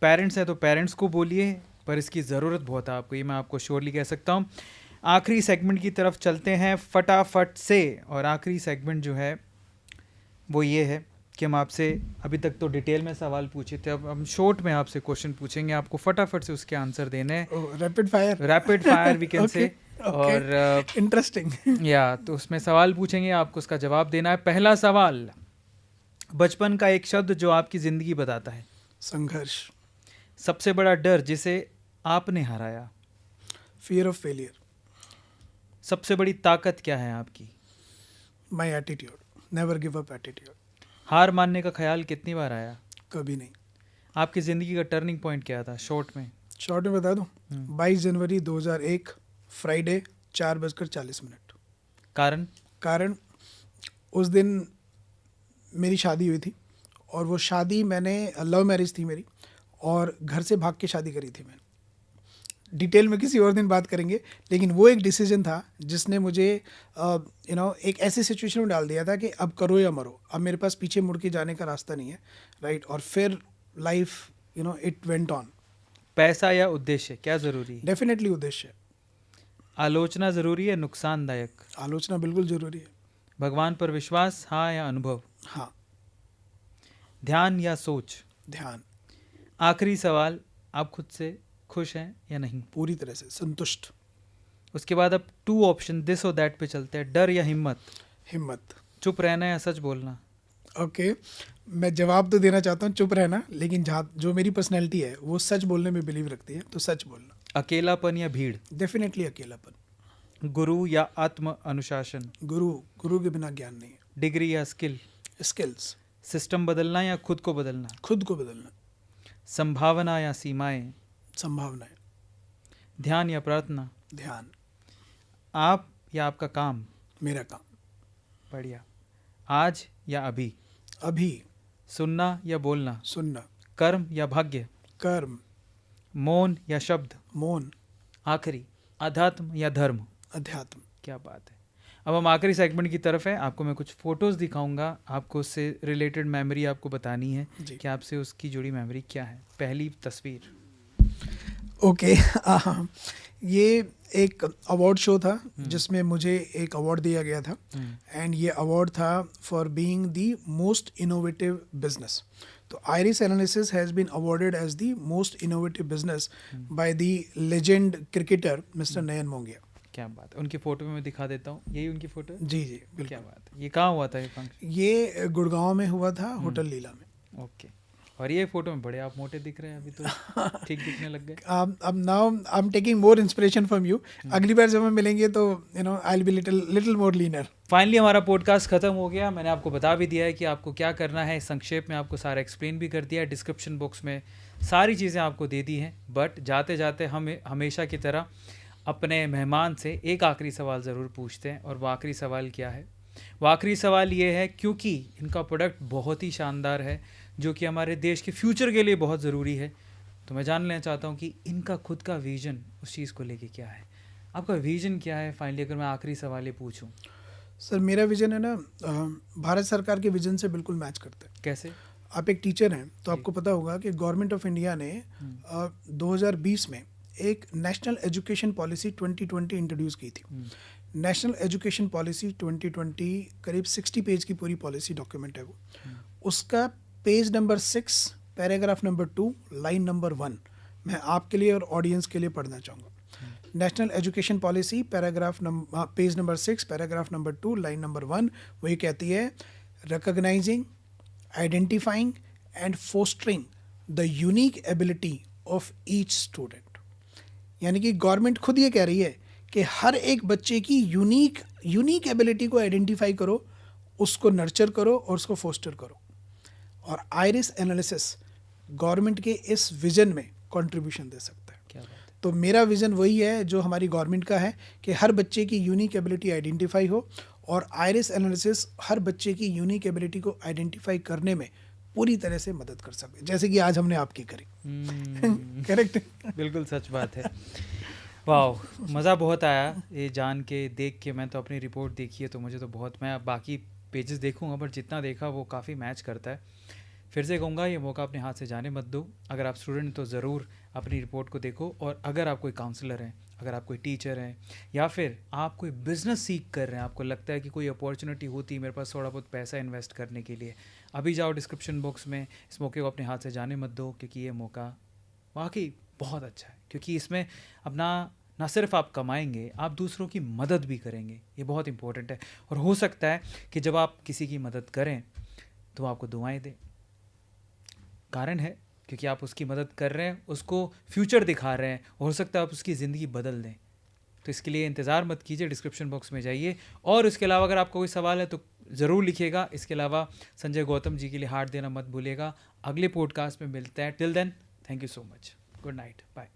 A: पेरेंट्स हैं तो पेरेंट्स को बोलिए, पर इसकी ज़रूरत बहुत है आपको, ये मैं आपको श्योरली कह सकता हूँ। आखिरी सेगमेंट की तरफ चलते हैं फटाफट से, और आखिरी सेगमेंट जो है वो ये है कि हम आपसे अभी तक तो डिटेल में सवाल पूछे थे, अब हम शॉर्ट में आपसे क्वेश्चन पूछेंगे, आपको फटाफट से उसके आंसर देने हैं।
B: Rapid fire
A: we can say. और
B: इंटरेस्टिंग
A: या तो उसमें सवाल पूछेंगे, आपको उसका जवाब देना है। पहला सवाल, बचपन का एक शब्द जो आपकी ज़िंदगी बताता है।
B: संघर्ष।
A: सबसे बड़ा डर जिसे आपने हराया।
B: Fear of failure.
A: सबसे बड़ी ताकत क्या है आपकी।
B: My attitude, never give up attitude.
A: हार मानने का ख्याल कितनी बार आया।
B: कभी नहीं।
A: आपकी ज़िंदगी का टर्निंग पॉइंट क्या था, शॉर्ट में
B: बता दूं, 22 जनवरी 2001 फ्राइडे 4:40। कारण उस दिन मेरी शादी हुई थी और वो शादी मैंने लव मैरिज थी मेरी, और घर से भाग के शादी करी थी मैंने। डिटेल में किसी और दिन बात करेंगे, लेकिन वो एक डिसीजन था जिसने मुझे एक ऐसी सिचुएशन में डाल दिया था कि अब करो या मरो, अब मेरे पास पीछे मुड़ के जाने का रास्ता नहीं है, राइट। और फिर लाइफ इट वेंट ऑन।
A: पैसा या उद्देश्य क्या ज़रूरी है।
B: डेफिनेटली उद्देश्य।
A: आलोचना ज़रूरी है, नुकसानदायक।
B: आलोचना बिल्कुल ज़रूरी है।
A: भगवान पर विश्वास, हाँ या अनुभव।
B: हाँ।
A: ध्यान या सोच।
B: ध्यान।
A: आखिरी सवाल, आप खुद से खुश हैं या नहीं।
B: पूरी तरह से संतुष्ट।
A: उसके बाद अब 2 ऑप्शन दिस और दैट पे चलते हैं। डर या हिम्मत।
B: हिम्मत।
A: चुप रहना या सच बोलना।
B: ओके, मैं जवाब तो देना चाहता हूँ चुप रहना, लेकिन जो मेरी पर्सनैलिटी है वो सच बोलने में बिलीव रखती है, तो सच बोलना।
A: अकेलापन या भीड़।
B: डेफिनेटली अकेलापन।
A: गुरु या आत्म अनुशासन।
B: गुरु के बिना ज्ञान नहीं है।
A: डिग्री या स्किल।
B: स्किल्स।
A: सिस्टम बदलना या खुद को बदलना।
B: खुद को बदलना।
A: संभावना या सीमाएं।
B: संभावनाएं।
A: ध्यान या प्रार्थना।
B: ध्यान।
A: आप या आपका काम।
B: मेरा काम।
A: बढ़िया। आज या अभी।
B: अभी।
A: सुनना या बोलना।
B: सुनना।
A: कर्म या भाग्य।
B: कर्म।
A: मौन या शब्द।
B: मौन।
A: आखिरी, अध्यात्म या धर्म।
B: अध्यात्म।
A: क्या बात है। अब हम आखिरी सेगमेंट की तरफ है। आपको मैं कुछ फोटोज़ दिखाऊंगा, आपको उससे रिलेटेड मेमोरी आपको बतानी है कि आपसे उसकी जुड़ी मेमोरी क्या है। पहली तस्वीर।
B: ओके ये एक अवार्ड शो था जिसमें मुझे एक अवार्ड दिया गया था एंड ये अवार्ड था for being the most innovative business. तो iris analysis has been awarded as the most innovative business by the legend cricketer mister Nayan Mongia.
A: क्या बात है, उनकी फोटो में मैं दिखा देता हूँ, यही उनकी फोटो है.
B: जी जी बिल्कुल.
A: क्या बात है, ये कहाँ हुआ था ये फंक्शन?
B: ये गुड़गांव में हुआ था, होटल लीला में.
A: ओके. और ये फोटो में बड़े आप मोटे दिख रहे हैं, अभी तो ठीक दिखने लग गए.
B: अब now I am taking more inspiration from you. अगली बार जब हम मिलेंगे तो you know I will be little more linear.
A: Finally हमारा पॉडकास्ट खत्म हो गया. मैंने आपको बता भी दिया है कि आपको क्या करना है, संक्षेप में आपको सारा एक्सप्लेन भी कर दिया है. डिस्क्रिप्शन बॉक्स में सारी चीज़ें आपको दे दी हैं. बट जाते जाते हम हमेशा की तरह अपने मेहमान से एक आखिरी सवाल ज़रूर पूछते हैं. और वो आखिरी सवाल क्या है? वो आखिरी सवाल ये है, क्योंकि इनका प्रोडक्ट बहुत ही शानदार है जो कि हमारे देश के फ्यूचर के लिए बहुत ज़रूरी है, तो मैं जान लेना चाहता हूँ कि इनका खुद का विज़न उस चीज़ को लेके क्या है. आपका विज़न क्या है फाइनली, अगर मैं आखिरी सवाल ये पूछूं?
B: सर मेरा विजन है ना भारत सरकार के विजन से बिल्कुल मैच करता है.
A: कैसे?
B: आप एक टीचर हैं तो आपको पता होगा कि गवर्नमेंट ऑफ इंडिया ने 2020 में एक नेशनल एजुकेशन पॉलिसी 2020 इंट्रोड्यूस की थी. नेशनल एजुकेशन पॉलिसी 2020 करीब 60 पेज की पूरी पॉलिसी डॉक्यूमेंट है वो. उसका page number 6 paragraph number 2 line number 1 मैं आपके लिए और ऑडियंस के लिए पढ़ना चाहूँगा. National education policy page number 6 paragraph number 2 line number 1 वही कहती है, recognising, identifying and fostering the unique ability of each student. यानी कि गवर्नमेंट खुद ये कह रही है कि हर एक बच्चे की यूनिक एबिलिटी को आइडेंटिफाई करो, उसको नर्चर करो और उसको फोस्टर करो. और आइरिस एनालिसिस गवर्नमेंट के इस विजन में कंट्रीब्यूशन दे सकता है.
A: क्या बात है.
B: तो मेरा विज़न वही है जो हमारी गवर्नमेंट का है कि हर बच्चे की यूनिक एबिलिटी आइडेंटिफाई हो और आइरिस एनालिसिस हर बच्चे की यूनिक एबिलिटी को आइडेंटिफाई करने में पूरी तरह से मदद कर सके, जैसे कि आज हमने आपकी करी. करेक्ट.
A: बिल्कुल सच बात है. वाह, मज़ा बहुत आया ये जान के, देख के. मैं तो अपनी रिपोर्ट देखी है तो मुझे तो बहुत, मैं बाकी पेजेस देखूंगा बट जितना देखा वो काफ़ी मैच करता है. फिर से कहूँगा, ये मौका अपने हाथ से जाने मत दो. अगर आप स्टूडेंट तो ज़रूर अपनी रिपोर्ट को देखो. और अगर आप कोई काउंसलर हैं, अगर आप कोई टीचर हैं, या फिर आप कोई बिज़नेस सीख कर रहे हैं, आपको लगता है कि कोई अपॉर्चुनिटी होती है मेरे पास थोड़ा बहुत पैसा इन्वेस्ट करने के लिए, अभी जाओ डिस्क्रिप्शन बॉक्स में. इस मौके को अपने हाथ से जाने मत दो, क्योंकि ये मौका वाकई बहुत अच्छा है. क्योंकि इसमें अपना ना सिर्फ आप कमाएंगे, आप दूसरों की मदद भी करेंगे. ये बहुत इंपॉर्टेंट है. और हो सकता है कि जब आप किसी की मदद करें तो आपको दुआएं दें. कारण है क्योंकि आप उसकी मदद कर रहे हैं, उसको फ्यूचर दिखा रहे हैं, और हो सकता है आप उसकी ज़िंदगी बदल दें. तो इसके लिए इंतज़ार मत कीजिए, डिस्क्रिप्शन बॉक्स में जाइए. और इसके अलावा अगर आपका कोई सवाल है तो ज़रूर लिखिएगा. इसके अलावा संजय गौतम जी के लिए हार्ट देना मत भूलिएगा. अगले पॉडकास्ट में मिलते हैं. Till then, thank you so much. Good night. Bye.